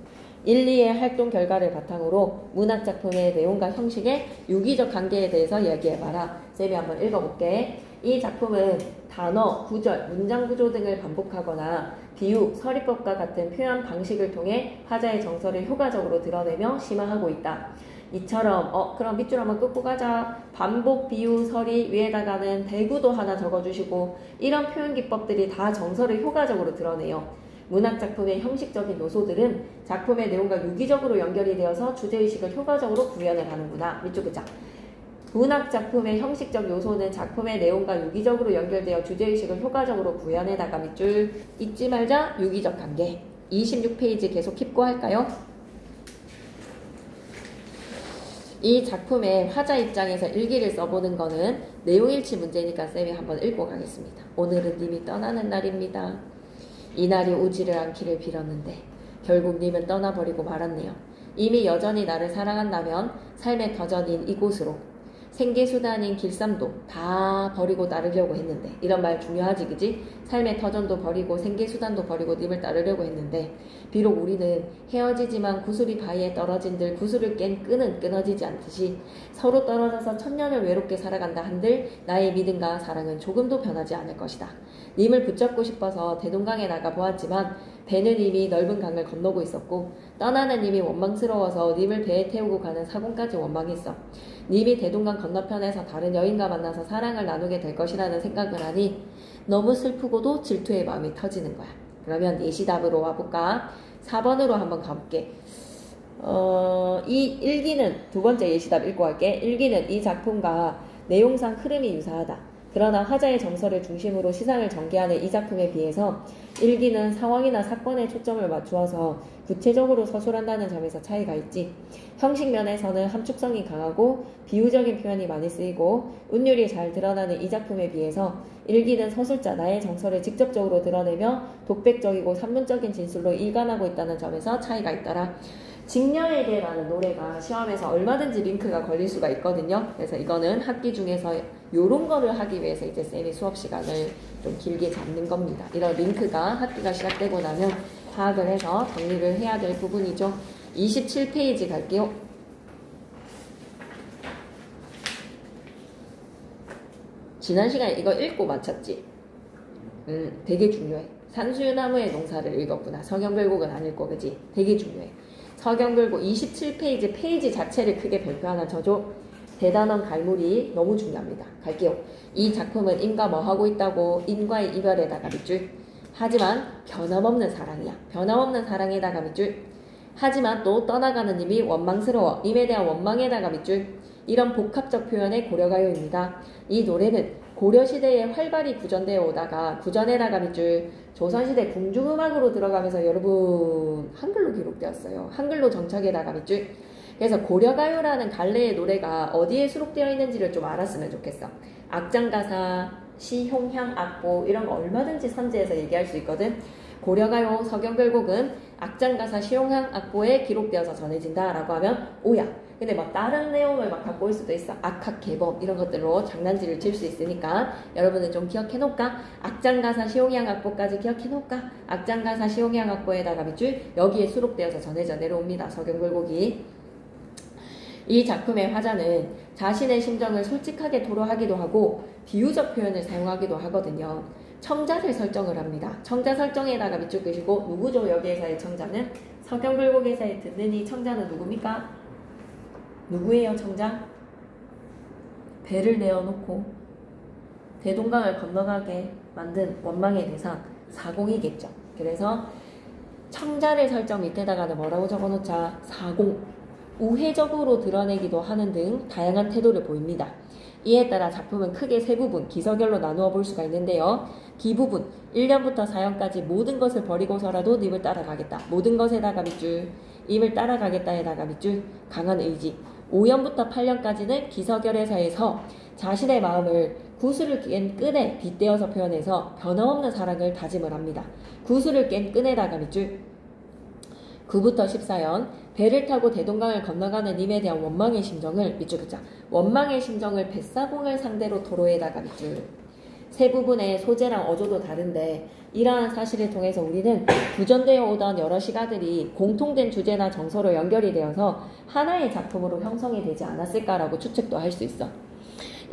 1, 2의 활동 결과를 바탕으로 문학작품의 내용과 형식의 유기적 관계에 대해서 얘기해봐라. 쌤이 한번 읽어볼게. 이 작품은 단어, 구절, 문장 구조 등을 반복하거나 비유, 서리법과 같은 표현 방식을 통해 화자의 정서를 효과적으로 드러내며 심화하고 있다. 이처럼 그럼 밑줄 한번 끄고 가자. 반복, 비유, 서리 위에다가는 대구도 하나 적어주시고 이런 표현 기법들이 다 정서를 효과적으로 드러내요. 문학작품의 형식적인 요소들은 작품의 내용과 유기적으로 연결이 되어서 주제의식을 효과적으로 구현을 하는구나. 밑줄 긋자. 문학작품의 형식적 요소는 작품의 내용과 유기적으로 연결되어 주제의식을 효과적으로 구현에다가 밑줄 잊지 말자. 유기적 관계. 26페이지 계속 킵고 할까요? 이 작품의 화자 입장에서 일기를 써보는 거는 내용일치 문제니까 쌤이 한번 읽고 가겠습니다. 오늘은 님이 떠나는 날입니다. 이날이 오지를 않기를 빌었는데 결국 님은 떠나버리고 말았네요. 이미 여전히 나를 사랑한다면 삶의 터전인 이곳으로 생계수단인 길쌈도 다 버리고 따르려고 했는데 이런 말 중요하지 그지? 삶의 터전도 버리고 생계수단도 버리고 님을 따르려고 했는데 비록 우리는 헤어지지만 구슬이 바위에 떨어진들 구슬을 깬 끈은 끊어지지 않듯이 서로 떨어져서 천년을 외롭게 살아간다 한들 나의 믿음과 사랑은 조금도 변하지 않을 것이다. 님을 붙잡고 싶어서 대동강에 나가 보았지만 배는 이미 넓은 강을 건너고 있었고 떠나는 님이 원망스러워서 님을 배에 태우고 가는 사공까지 원망했어. 님이 대동강 건너편에서 다른 여인과 만나서 사랑을 나누게 될 것이라는 생각을 하니 너무 슬프고도 질투의 마음이 터지는 거야. 그러면 예시답으로 와볼까? 4번으로 한번 가볼게. 이 일기는 두 번째 예시답 읽고 갈게. 일기는 이 작품과 내용상 흐름이 유사하다. 그러나 화자의 정서를 중심으로 시상을 전개하는 이 작품에 비해서 일기는 상황이나 사건에 초점을 맞추어서 구체적으로 서술한다는 점에서 차이가 있지. 형식 면에서는 함축성이 강하고 비유적인 표현이 많이 쓰이고 운율이 잘 드러나는 이 작품에 비해서 일기는 서술자 나의 정서를 직접적으로 드러내며 독백적이고 산문적인 진술로 일관하고 있다는 점에서 차이가 있더라. 직녀에게라는 노래가 시험에서 얼마든지 링크가 걸릴 수가 있거든요. 그래서 이거는 학기 중에서 요런 거를 하기 위해서 이제 쌤이 수업 시간을 좀 길게 잡는 겁니다. 이런 링크가 학기가 시작되고 나면 파악을 해서 정리를 해야 될 부분이죠. 27페이지 갈게요. 지난 시간에 이거 읽고 마쳤지? 되게 중요해. 산수유나무의 농사를 읽었구나. 서경별곡은 안 읽고, 그지? 되게 중요해. 서경별곡 27페이지 페이지 자체를 크게 별표 하나 쳐줘. 대단원 갈무리 너무 중요합니다. 갈게요. 이 작품은 인과 뭐 하고 있다고? 인과의 이별에다가 밑줄. 하지만 변함없는 사랑이야. 변함없는 사랑에다가 밑줄. 하지만 또 떠나가는 님이 원망스러워. 님에 대한 원망에다가 밑줄. 이런 복합적 표현의 고려가요입니다. 이 노래는 고려시대에 활발히 구전되어 오다가 구전에다가 밑줄 조선시대 궁중음악으로 들어가면서 여러분 한글로 기록되었어요. 한글로 정착에다가 밑줄. 그래서 고려가요라는 갈래의 노래가 어디에 수록되어 있는지를 좀 알았으면 좋겠어. 악장가사, 시홍향, 악보 이런 거 얼마든지 선지해서 얘기할 수 있거든. 고려가요 서경별곡은 악장가사, 시홍향, 악보에 기록되어서 전해진다 라고 하면 오야. 근데 막 다른 내용을 막 갖고 올 수도 있어. 악학, 개법 이런 것들로 장난질을 칠 수 있으니까 여러분은 좀 기억해 놓을까? 악장가사, 시홍향, 악보까지 기억해 놓을까? 악장가사, 시홍향, 악보에다가 밑줄 여기에 수록되어서 전해져 내려옵니다. 서경별곡이. 이 작품의 화자는 자신의 심정을 솔직하게 토로하기도 하고 비유적 표현을 사용하기도 하거든요. 청자를 설정을 합니다. 청자 설정에다가 밑줄 끄시고 누구죠? 여기에서의 청자는? 서경별곡에서의 듣는 이 청자는 누굽니까? 누구예요? 청자? 배를 내어놓고 대동강을 건너가게 만든 원망의 대상 사공이겠죠. 그래서 청자를 설정 밑에다가는 뭐라고 적어놓자? 사공. 우회적으로 드러내기도 하는 등 다양한 태도를 보입니다. 이에 따라 작품은 크게 세 부분, 기서결로 나누어 볼 수가 있는데요. 기부분, 1년부터 4년까지 모든 것을 버리고서라도 님을 따라가겠다. 모든 것에다가 밑줄, 님을 따라가겠다에다가 밑줄, 강한 의지. 5년부터 8년까지는 기서결에서에서 자신의 마음을 구슬을 깬 끈에 빗대어서 표현해서 변함없는 사랑을 다짐을 합니다. 구슬을 깬 끈에다가 밑줄. 9부터 14년 배를 타고 대동강을 건너가는 님에 대한 원망의 심정을 밑줄 긋자. 원망의 심정을 뱃사공을 상대로 토로에다가 밑줄. 세 부분의 소재랑 어조도 다른데 이러한 사실을 통해서 우리는 구전되어 오던 여러 시가들이 공통된 주제나 정서로 연결이 되어서 하나의 작품으로 형성이 되지 않았을까라고 추측도 할 수 있어.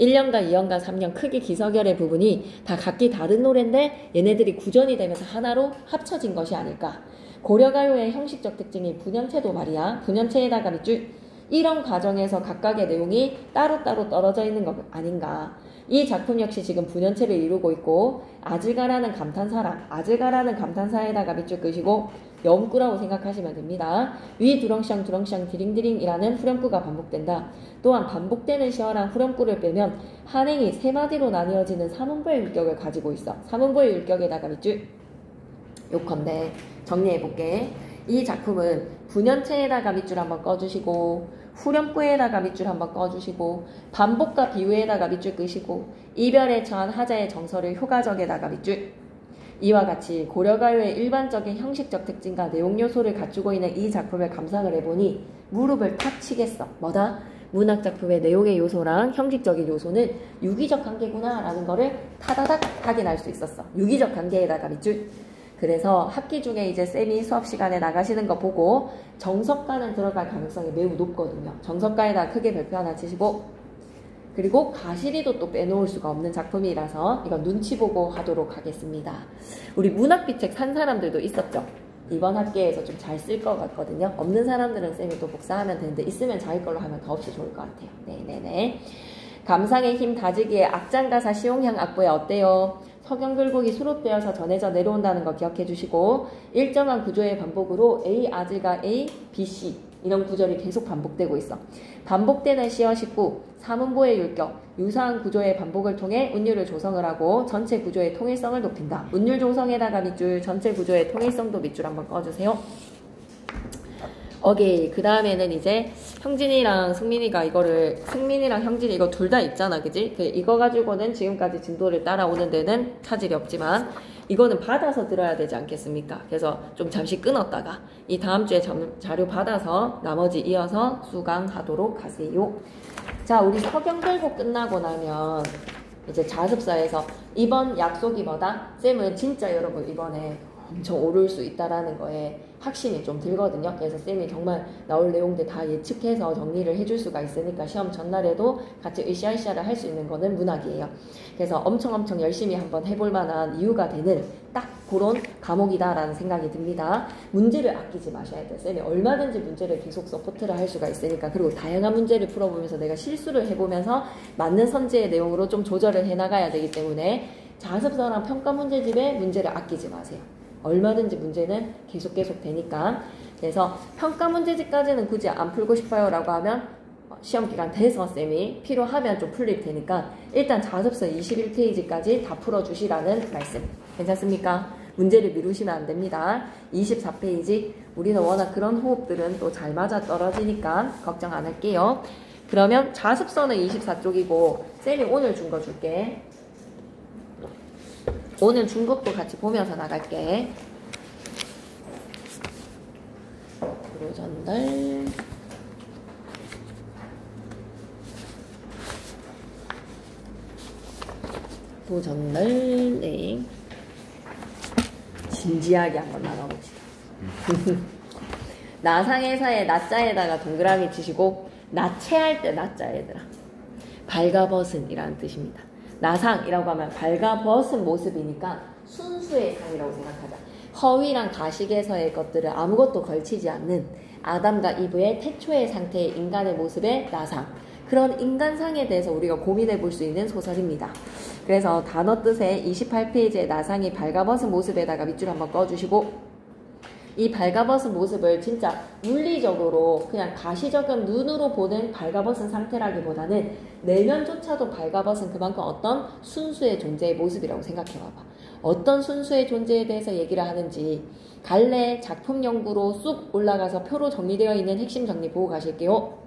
1년과 2년과 3년 크게 기서결의 부분이 다 각기 다른 노래인데 얘네들이 구전이 되면서 하나로 합쳐진 것이 아닐까. 고려가요의 형식적 특징이 분연체도 말이야. 분연체에다가 밑줄. 이런 과정에서 각각의 내용이 따로따로 떨어져 있는 것 아닌가. 이 작품 역시 지금 분연체를 이루고 있고 아질가라는 감탄사랑, 아질가라는 감탄사에다가 밑줄 끄시고 염구라고 생각하시면 됩니다. 위 두렁샹 두렁샹 디링디링이라는 후렴구가 반복된다. 또한 반복되는 시어랑 후렴구를 빼면 한행이 세 마디로 나뉘어지는 삼음보의 율격을 가지고 있어. 삼음보의 율격에다가 밑줄. 요컨대 정리해볼게. 이 작품은 분연체에다가 밑줄 한번 꺼주시고 후렴구에다가 밑줄 한번 꺼주시고 반복과 비유에다가 밑줄 끄시고 이별에 처한 하자의 정서를 효과적에다가 밑줄. 이와 같이 고려가요의 일반적인 형식적 특징과 내용 요소를 갖추고 있는 이 작품을 감상을 해보니 무릎을 탁 치겠어. 뭐다? 문학작품의 내용의 요소랑 형식적인 요소는 유기적 관계구나 라는 거를 타다닥 확인할 수 있었어. 유기적 관계에다가 밑줄. 그래서 학기 중에 이제 쌤이 수업 시간에 나가시는 거 보고 정석가는 들어갈 가능성이 매우 높거든요. 정석가에다 크게 별표 하나 치시고 그리고 가시리도 또 빼놓을 수가 없는 작품이라서 이건 눈치 보고 하도록 하겠습니다. 우리 문학비책 산 사람들도 있었죠. 이번 학기에서 좀 잘 쓸 것 같거든요. 없는 사람들은 쌤이 또 복사하면 되는데 있으면 자기 걸로 하면 더없이 좋을 것 같아요. 네네네. 감상의 힘 다지기에 악장가사 시용향 악보에 어때요? 서경글곡이 수록되어서 전해져 내려온다는 거 기억해 주시고 일정한 구조의 반복으로 A 아즈가 A, B, C 이런 구절이 계속 반복되고 있어. 반복되는 시어 19, 사문보의 율격, 유사한 구조의 반복을 통해 운율을 조성을 하고 전체 구조의 통일성을 높인다. 운율 조성에다가 밑줄, 전체 구조의 통일성도 밑줄 한번 꺼주세요. 오케이. 그 다음에는 이제 형진이랑 승민이가 이거를, 승민이랑 형진이 이거 둘 다 있잖아, 그지? 이거 가지고는 지금까지 진도를 따라오는 데는 차질이 없지만 이거는 받아서 들어야 되지 않겠습니까? 그래서 좀 잠시 끊었다가 이 다음 주에 자료 받아서 나머지 이어서 수강하도록 하세요. 자, 우리 서경들고 끝나고 나면 이제 자습서에서 이번 약속이 뭐다? 쌤은 진짜 여러분 이번에 엄청 오를 수 있다라는 거에 확신이 좀 들거든요. 그래서 쌤이 정말 나올 내용들 다 예측해서 정리를 해줄 수가 있으니까 시험 전날에도 같이 으쌰으쌰를 할 수 있는 거는 문학이에요. 그래서 엄청 열심히 한번 해볼 만한 이유가 되는 딱 그런 과목이다라는 생각이 듭니다. 문제를 아끼지 마셔야 돼요. 쌤이 얼마든지 문제를 계속 서포트를 할 수가 있으니까. 그리고 다양한 문제를 풀어보면서 내가 실수를 해보면서 맞는 선지의 내용으로 좀 조절을 해나가야 되기 때문에 자습서랑 평가 문제집에 문제를 아끼지 마세요. 얼마든지 문제는 계속 되니까. 그래서 평가 문제집까지는 굳이 안 풀고 싶어요 라고 하면 시험기간 돼서 쌤이 필요하면 좀 풀릴 테니까 일단 자습서 21페이지까지 다 풀어주시라는 말씀. 괜찮습니까? 문제를 미루시면 안 됩니다. 24페이지. 우리는 워낙 그런 호흡들은 또 잘 맞아 떨어지니까 걱정 안 할게요. 그러면 자습서는 24쪽이고 쌤이 오늘 준 거 줄게. 오늘 준 것도 같이 보면서 나갈게. 도로 전달. 도 전달. 네. 진지하게 한번 나눠봅시다. 나상회사의 나자에다가 동그라미 치시고 나체할 때 나자 얘들아. 발가벗은이라는 뜻입니다. 나상이라고 하면 발가벗은 모습이니까 순수의 상이라고 생각하자. 허위랑 가식에서의 것들을 아무것도 걸치지 않는 아담과 이브의 태초의 상태의 인간의 모습의 나상. 그런 인간상에 대해서 우리가 고민해 볼 수 있는 소설입니다. 그래서 단어 뜻에 28페이지의 나상이 발가벗은 모습에다가 밑줄 한번 꺼주시고 이 발가벗은 모습을 진짜 물리적으로 그냥 가시적인 눈으로 보는 발가벗은 상태라기보다는 내면조차도 발가벗은 그만큼 어떤 순수의 존재의 모습이라고 생각해봐봐. 어떤 순수의 존재에 대해서 얘기를 하는지 갈래 작품 연구로 쑥 올라가서 표로 정리되어 있는 핵심 정리 보고 가실게요.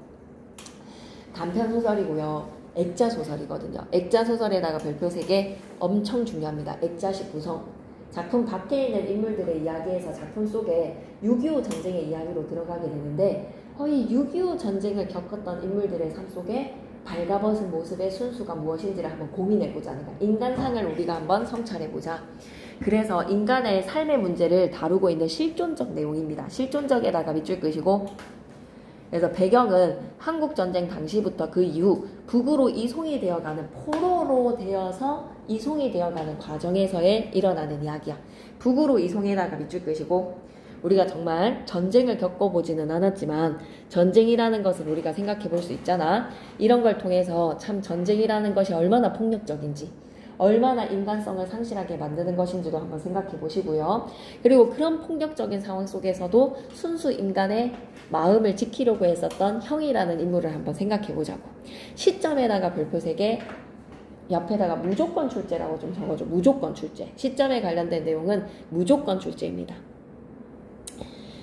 단편 소설이고요. 액자 소설이거든요. 액자 소설에다가 별표 3개 엄청 중요합니다. 액자식 구성. 작품 밖에 있는 인물들의 이야기에서 작품 속에 6.25 전쟁의 이야기로 들어가게 되는데 이 6.25 전쟁을 겪었던 인물들의 삶 속에 발가벗은 모습의 순수가 무엇인지를 한번 고민해보자는 거야. 인간상을 우리가 한번 성찰해보자. 그래서 인간의 삶의 문제를 다루고 있는 실존적 내용입니다. 실존적에다가 밑줄 끄시고 그래서 배경은 한국전쟁 당시부터 그 이후 북으로 이송이 되어가는 포로로 되어서 이송이 되어가는 과정에서의 일어나는 이야기야. 북으로 이송에다가 밑줄 끄시고 우리가 정말 전쟁을 겪어보지는 않았지만 전쟁이라는 것을 우리가 생각해 볼 수 있잖아. 이런 걸 통해서 참 전쟁이라는 것이 얼마나 폭력적인지 얼마나 인간성을 상실하게 만드는 것인지도 한번 생각해 보시고요. 그리고 그런 폭력적인 상황 속에서도 순수 인간의 마음을 지키려고 했었던 형이라는 인물을 한번 생각해 보자고. 시점에다가 별표 3개 옆에다가 무조건 출제라고 좀 적어줘. 무조건 출제. 시점에 관련된 내용은 무조건 출제입니다.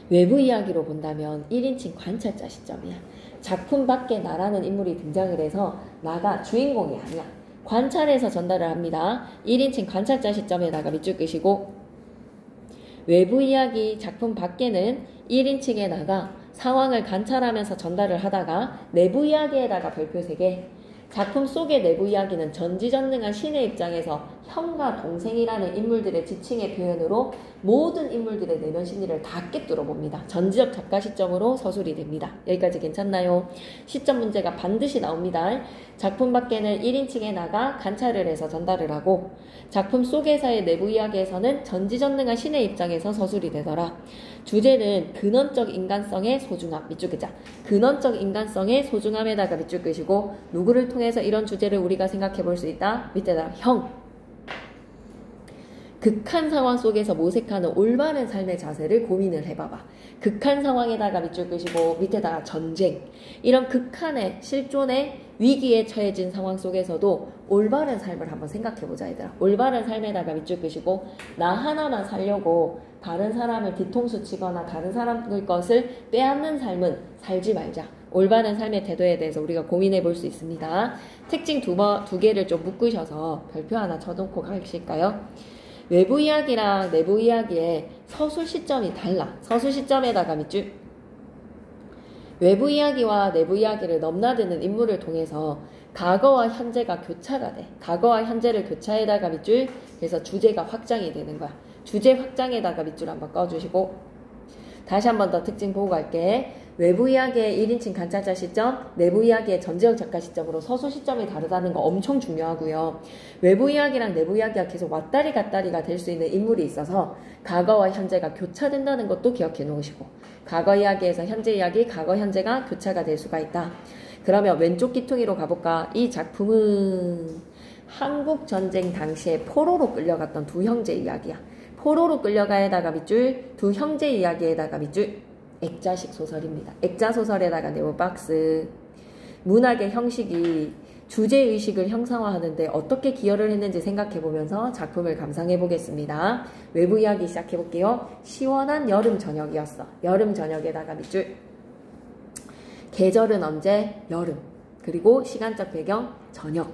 외부 이야기로 본다면 1인칭 관찰자 시점이야. 작품 밖에 나라는 인물이 등장을 해서 나가 주인공이 아니야. 관찰해서 전달을 합니다. 1인칭 관찰자 시점에다가 밑줄 끄시고 외부 이야기 작품 밖에는 1인칭에 나가 상황을 관찰하면서 전달을 하다가 내부 이야기에다가 별표 3개 작품 속의 내부 이야기는 전지전능한 신의 입장에서 형과 동생이라는 인물들의 지칭의 표현으로 모든 인물들의 내면 심리를 다 꿰뚫어 봅니다. 전지적 작가 시점으로 서술이 됩니다. 여기까지 괜찮나요? 시점 문제가 반드시 나옵니다. 작품 밖에는 1인칭에 나가 관찰을 해서 전달을 하고 작품 속에서의 내부 이야기에서는 전지전능한 신의 입장에서 서술이 되더라. 주제는 근원적 인간성의 소중함, 밑줄 끄자. 근원적 인간성의 소중함에다가 밑줄 끄시고 누구를 통해서 이런 주제를 우리가 생각해 볼 수 있다? 밑에다 형. 극한 상황 속에서 모색하는 올바른 삶의 자세를 고민을 해봐봐. 극한 상황에다가 밑줄 끄시고 밑에다가 전쟁. 이런 극한의 실존의 위기에 처해진 상황 속에서도 올바른 삶을 한번 생각해보자 얘들아. 올바른 삶에다가 밑줄 끄시고 나 하나만 살려고 다른 사람을 뒤통수 치거나 다른 사람의 것을 빼앗는 삶은 살지 말자. 올바른 삶의 태도에 대해서 우리가 고민해 볼 수 있습니다. 특징 두 개를 좀 묶으셔서 별표 하나 쳐놓고 가실까요? 외부 이야기랑 내부 이야기의 서술 시점이 달라. 서술 시점에다가 밑줄. 외부 이야기와 내부 이야기를 넘나드는 인물을 통해서 과거와 현재가 교차가 돼. 과거와 현재를 교차에다가 밑줄. 그래서 주제가 확장이 되는 거야. 주제 확장에다가 밑줄 한번 꺼주시고 다시 한번 더 특징 보고 갈게. 외부 이야기의 1인칭 관찰자 시점, 내부 이야기의 전지적 작가 시점으로 서술 시점이 다르다는 거 엄청 중요하고요. 외부 이야기랑 내부 이야기가 계속 왔다리 갔다리가 될 수 있는 인물이 있어서 과거와 현재가 교차된다는 것도 기억해 놓으시고 과거 이야기에서 현재 이야기, 과거 현재가 교차가 될 수가 있다. 그러면 왼쪽 기퉁이로 가볼까? 이 작품은 한국전쟁 당시에 포로로 끌려갔던 두 형제 이야기야. 포로로 끌려가에다가 밑줄, 두 형제 이야기에다가 밑줄, 액자식 소설입니다. 액자 소설에다가 네오박스. 문학의 형식이 주제의식을 형상화하는데 어떻게 기여를 했는지 생각해보면서 작품을 감상해 보겠습니다. 외부 이야기 시작해 볼게요. 시원한 여름 저녁이었어. 여름 저녁에다가 밑줄. 계절은 언제? 여름. 그리고 시간적 배경 저녁.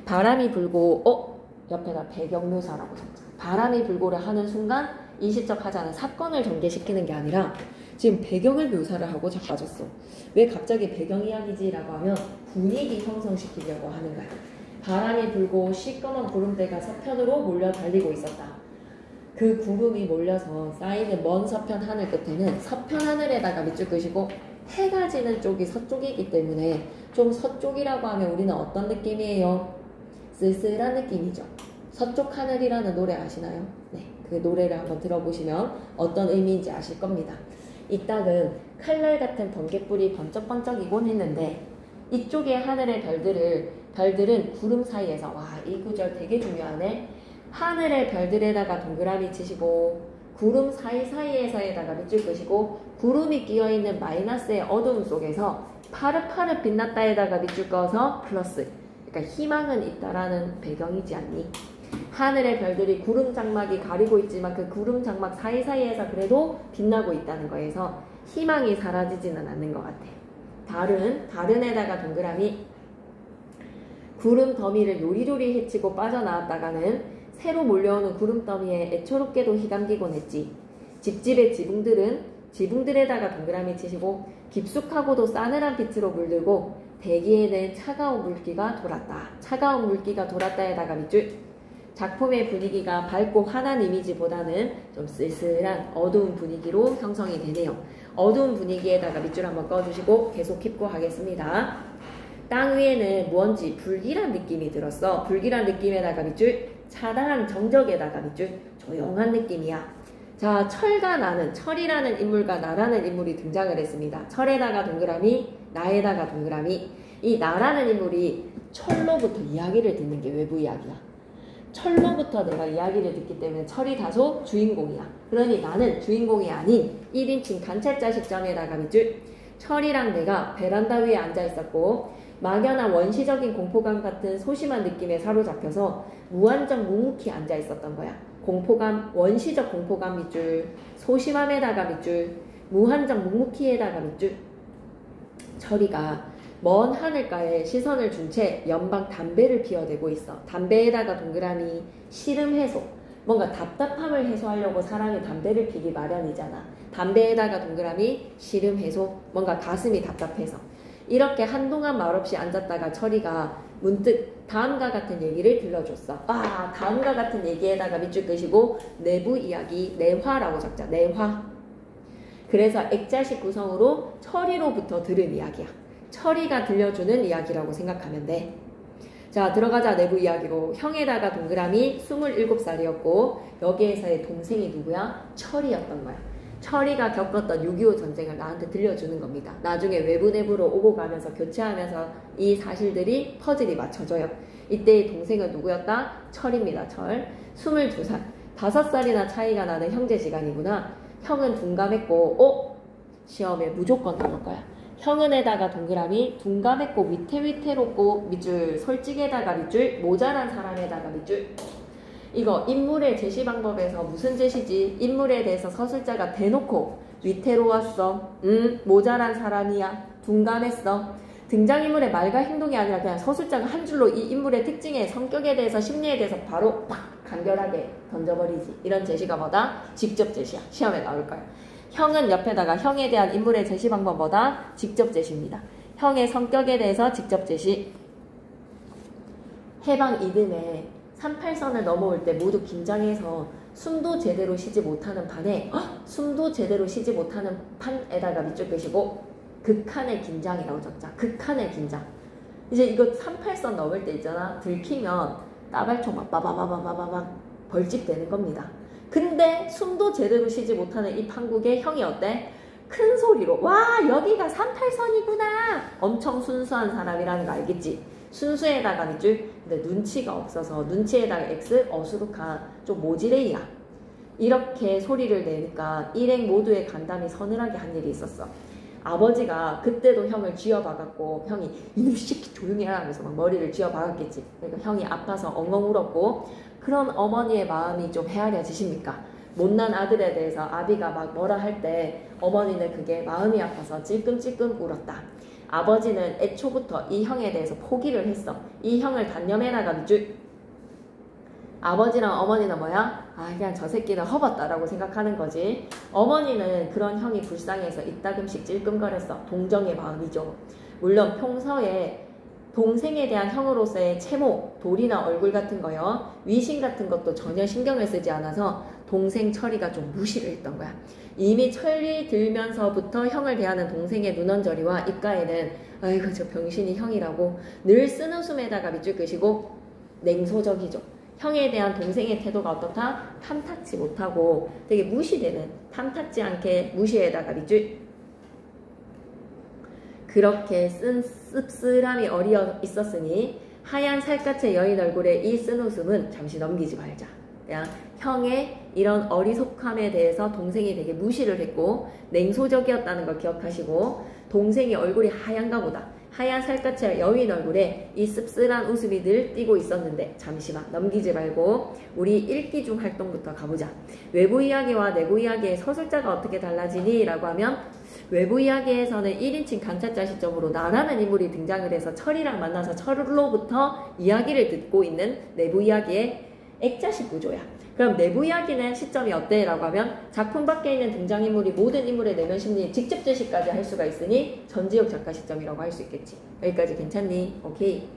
바람이 불고 옆에다 배경 묘사라고 썼죠. 바람이 불고를 하는 순간 일시적 하자는 사건을 전개시키는 게 아니라 지금 배경을 묘사를 하고 작가졌어. 왜 갑자기 배경 이야기지라고 하면 분위기 형성시키려고 하는 거야. 바람이 불고 시꺼먼 구름대가 서편으로 몰려 달리고 있었다. 그 구름이 몰려서 쌓이는 먼 서편 하늘 끝에는 서편 하늘에다가 밑줄 끄시고 해가 지는 쪽이 서쪽이기 때문에 좀 서쪽이라고 하면 우리는 어떤 느낌이에요? 쓸쓸한 느낌이죠. 서쪽 하늘이라는 노래 아시나요? 네, 그 노래를 한번 들어보시면 어떤 의미인지 아실 겁니다. 이 딱은 칼날 같은 번개불이 번쩍번쩍이곤 했는데 이쪽의 하늘의 별들은 구름 사이에서 이 구절 되게 중요하네. 하늘의 별들에다가 동그라미 치시고 구름 사이사이에서에다가 밑줄 끄시고 구름이 끼어있는 마이너스의 어두움 속에서 파릇파릇 빛났다에다가 밑줄 꺼서 플러스. 그러니까 희망은 있다라는 배경이지 않니? 하늘의 별들이 구름 장막이 가리고 있지만 그 구름 장막 사이사이에서 그래도 빛나고 있다는 거에서 희망이 사라지지는 않는 것 같아요. 다른에다가 동그라미. 구름 더미를 요리조리 헤치고 빠져나왔다가는 새로 몰려오는 구름 더미에 애초롭게도 휘감기곤 했지. 집집의 지붕들에다가 동그라미 치시고 깊숙하고도 싸늘한 빛으로 물들고 대기에는 차가운 물기가 돌았다. 차가운 물기가 돌았다에다가 밑줄. 작품의 분위기가 밝고 환한 이미지보다는 좀 쓸쓸한 어두운 분위기로 형성이 되네요. 어두운 분위기에다가 밑줄 한번 꺼주시고 계속 킵고 하겠습니다. 땅 위에는 뭔지 불길한 느낌이 들었어. 불길한 느낌에다가 밑줄. 차다한 정적에다가 밑줄. 조용한 느낌이야. 자, 철과 나는, 철이라는 인물과 나라는 인물이 등장을 했습니다. 철에다가 동그라미, 나에다가 동그라미. 이 나라는 인물이 철로부터 이야기를 듣는 게 외부 이야기야. 철로부터 내가 이야기를 듣기 때문에 철이 다소 주인공이야. 그러니 나는 주인공이 아닌 1인칭 관찰자 시점에다가 밑줄. 철이랑 내가 베란다 위에 앉아 있었고 막연한 원시적인 공포감 같은 소심한 느낌에 사로잡혀서 무한정 묵묵히 앉아 있었던 거야. 공포감, 원시적 공포감 밑줄, 소심함에다가 밑줄, 무한정 묵묵히에다가 밑줄. 철이가 먼 하늘가에 시선을 준 채 연방 담배를 피워대고 있어. 담배에다가 동그라미, 시름 해소. 뭔가 답답함을 해소하려고 사람이 담배를 피기 마련이잖아. 담배에다가 동그라미, 시름 해소. 뭔가 가슴이 답답해서. 이렇게 한동안 말없이 앉았다가 철이가 문득 다음과 같은 얘기를 들려줬어. 다음과 같은 얘기에다가 밑줄 끄시고 내부 이야기, 내화라고 적자. 내화. 그래서 액자식 구성으로 철이로부터 들은 이야기야. 철이가 들려주는 이야기라고 생각하면 돼. 자, 들어가자. 내부 이야기로. 형에다가 동그라미 27살이었고 여기에서의 동생이 누구야? 철이였던 거야. 철이가 겪었던 6.25 전쟁을 나한테 들려주는 겁니다. 나중에 외부 내부로 오고 가면서 교체하면서 이 사실들이 퍼즐이 맞춰져요. 이때의 동생은 누구였다? 철입니다. 철. 22살. 5살이나 차이가 나는 형제지간이구나. 형은 둔감했고 시험에 무조건 나올 거야. 형은에다가 동그라미 둔감했고 위태롭고 밑줄 솔직에다가 밑줄 모자란 사람에다가 밑줄. 이거 인물의 제시 방법에서 무슨 제시지? 인물에 대해서 서술자가 대놓고 위태로웠어. 모자란 사람이야. 둔감했어. 등장인물의 말과 행동이 아니라 그냥 서술자가 한 줄로 이 인물의 특징에 성격에 대해서 심리에 대해서 바로 팍 간결하게 던져버리지. 이런 제시가 뭐다? 직접 제시야. 시험에 나올 거야. 형은 옆에다가 형에 대한 인물의 제시 방법 뭐다? 직접 제시입니다. 형의 성격에 대해서 직접 제시. 해방 이듬해 38선을 넘어올 때 모두 긴장해서 숨도 제대로 쉬지 못하는 판에 숨도 제대로 쉬지 못하는 판에다가 밑줄 끄시고 극한의 긴장이라고 적자. 극한의 긴장. 이제 이거 38선 넘을 때 있잖아. 들키면 따발총 막 빠바바바바바박 벌집되는 겁니다. 근데 숨도 제대로 쉬지 못하는 이 판국에 형이 어때? 큰 소리로 와 여기가 38선이구나. 엄청 순수한 사람이라는 거 알겠지? 순수에다가 밑줄. 근데 눈치가 없어서 눈치에다가 X 어수룩한 좀 모지레이야. 이렇게 소리를 내니까 일행 모두의 간담이 서늘하게 한 일이 있었어. 아버지가 그때도 형을 쥐어박았고 형이 이놈 새끼 조용히 하라 하면서 막 머리를 쥐어박았겠지. 그러니까 형이 아파서 엉엉 울었고 그런 어머니의 마음이 좀 헤아려지십니까? 못난 아들에 대해서 아비가 막 뭐라 할 때 어머니는 그게 마음이 아파서 찔끔찔끔 울었다. 아버지는 애초부터 이 형에 대해서 포기를 했어. 이 형을 단념해나가 밑줄. 아버지랑 어머니는 뭐야? 그냥 저 새끼는 허벗다라고 생각하는 거지. 어머니는 그런 형이 불쌍해서 이따금씩 찔끔거렸어. 동정의 마음이죠. 물론 평소에 동생에 대한 형으로서의 채모, 돌이나 얼굴 같은 거요. 위신 같은 것도 전혀 신경을 쓰지 않아서 동생 철이가 좀 무시를 했던 거야. 이미 철이 들면서부터 형을 대하는 동생의 눈언저리와 입가에는 아이고 저 병신이 형이라고 늘 쓴웃음에다가 밑줄 끄시고 냉소적이죠. 형에 대한 동생의 태도가 어떻다? 탐탁지 못하고 되게 무시되는, 탐탁지 않게 무시에다가 밑줄. 그렇게 씁쓸함이 어리어 있었으니 하얀 살갗의 여인 얼굴에 이 쓴웃음은 잠시 넘기지 말자. 그냥 형의 이런 어리석함에 대해서 동생이 되게 무시를 했고 냉소적이었다는 걸 기억하시고 동생이 얼굴이 하얀가 보다. 하얀 살갗의 여인 얼굴에 이 씁쓸한 웃음이 늘 띄고 있었는데 잠시만 넘기지 말고 우리 읽기 중 활동부터 가보자. 외부 이야기와 내부 이야기의 서술자가 어떻게 달라지니? 라고 하면 외부 이야기에서는 1인칭 관찰자 시점으로 나라는 인물이 등장을 해서 철이랑 만나서 철로부터 이야기를 듣고 있는 내부 이야기의 액자식 구조야. 그럼 내부 이야기는 시점이 어때? 라고 하면 작품 밖에 있는 등장인물이 모든 인물의 내면 심리 직접 제시까지 할 수가 있으니 전지혁 작가 시점이라고 할 수 있겠지. 여기까지 괜찮니? 오케이.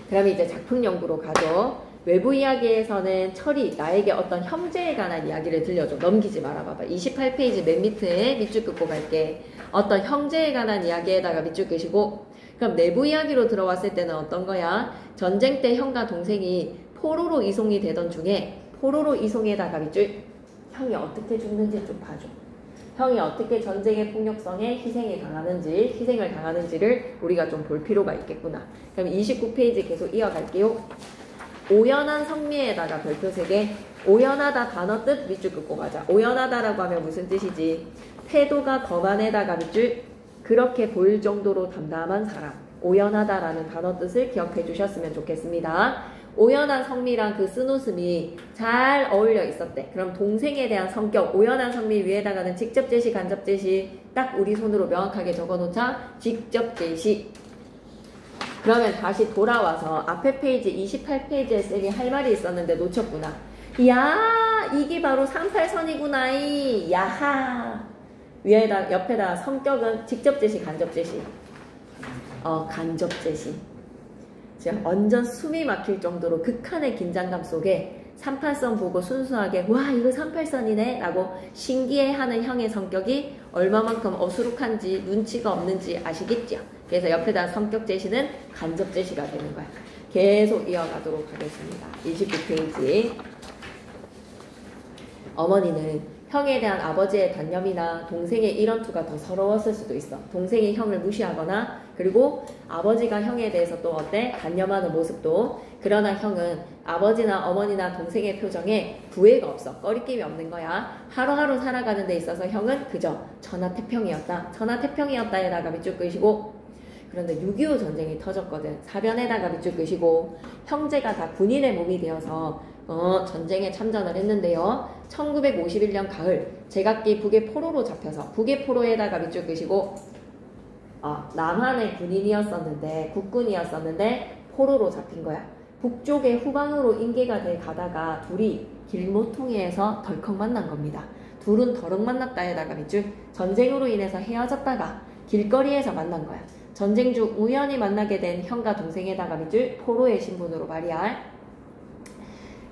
그럼 이제 작품 연구로 가죠. 외부 이야기에서는 철이 나에게 어떤 형제에 관한 이야기를 들려줘. 넘기지 말아봐봐. 28페이지 맨 밑에 밑줄 긋고 갈게. 어떤 형제에 관한 이야기에다가 밑줄 끄시고 그럼 내부 이야기로 들어왔을 때는 어떤 거야? 전쟁 때 형과 동생이 포로로 이송이 되던 중에 포로로 이송에다가 밑줄. 형이 어떻게 죽는지 좀 봐줘. 형이 어떻게 전쟁의 폭력성에 희생을 당하는지를 우리가 좀 볼 필요가 있겠구나. 그럼 29페이지 계속 이어갈게요. 오연한 성미에다가 별표 3개. 오연하다 단어 뜻 밑줄 긋고 가자. 오연하다라고 하면 무슨 뜻이지? 태도가 거만에다가 밑줄. 그렇게 보일 정도로 담담한 사람. 오연하다라는 단어 뜻을 기억해 주셨으면 좋겠습니다. 오연한 성미랑 그 쓴웃음이 잘 어울려 있었대. 그럼 동생에 대한 성격, 오연한 성미 위에다가는 직접 제시, 간접 제시 딱 우리 손으로 명확하게 적어놓자. 직접 제시. 그러면 다시 돌아와서 앞에 페이지 28페이지에 쌤이 할 말이 있었는데 놓쳤구나. 야 이게 바로 38선이구나. 야하. 옆에다 성격은 직접 제시, 간접 제시. 간접제시. 지금 완전 숨이 막힐 정도로 극한의 긴장감 속에 38선 보고 순수하게 와 이거 38선이네 라고 신기해하는 형의 성격이 얼마만큼 어수룩한지 눈치가 없는지 아시겠죠? 그래서 옆에다 성격 제시는 간접 제시가 되는 거야. 계속 이어가도록 하겠습니다. 29페이지. 어머니는 형에 대한 아버지의 단념이나 동생의 일원투가 더 서러웠을 수도 있어. 동생이 형을 무시하거나 그리고 아버지가 형에 대해서 또 어때? 단념하는 모습도. 그러나 형은 아버지나 어머니나 동생의 표정에 부해가 없어. 꺼리낌이 없는 거야. 하루하루 살아가는 데 있어서 형은 그저 천하태평이었다. 천하태평이었다에다가 밑줄 끄시고 그런데 6.25 전쟁이 터졌거든. 사변에다가 밑줄 끄시고 형제가 다 군인의 몸이 되어서 전쟁에 참전을 했는데요. 1951년 가을 제각기 북의 포로로 잡혀서 북의 포로에다가 밑줄 끄시고 남한의 군인이었었는데 국군이었었는데 포로로 잡힌 거야. 북쪽의 후방으로 인계가 돼 가다가 둘이 길모퉁이에서 덜컥 만난 겁니다. 둘은 덜컥 만났다에다가 밑줄 전쟁으로 인해서 헤어졌다가 길거리에서 만난 거야. 전쟁 중 우연히 만나게 된 형과 동생에다가 밑줄 포로의 신분으로 말이야.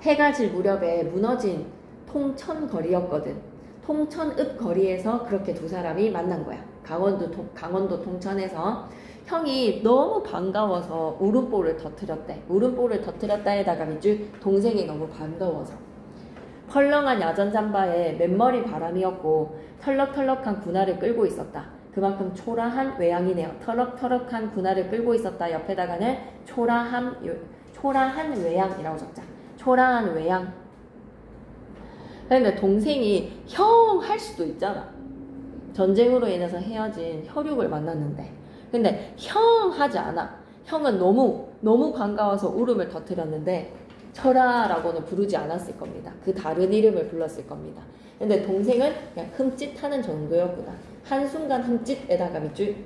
해가 질 무렵에 무너진 통천거리였거든. 통천읍 거리에서 그렇게 두 사람이 만난 거야. 강원도 통천에서 형이 너무 반가워서 울음보를 터뜨렸대. 울음보를 터뜨렸다에다가 밑줄 동생이 너무 반가워서. 헐렁한 야전 잠바에 맨머리 바람이었고 털럭털럭한 군화를 끌고 있었다. 그만큼 초라한 외양이네요. 털럭털럭한 군화를 끌고 있었다. 옆에다가는 초라한 외양이라고 적자. 초라한 외양. 근데 동생이 형 할 수도 있잖아. 전쟁으로 인해서 헤어진 혈육을 만났는데. 근데 형 하지 않아. 형은 너무 반가워서 울음을 터뜨렸는데 철아라고는 부르지 않았을 겁니다. 그 다른 이름을 불렀을 겁니다. 근데 동생은 그냥 흠칫하는 정도였구나. 한순간 흠칫에다가 밑줄.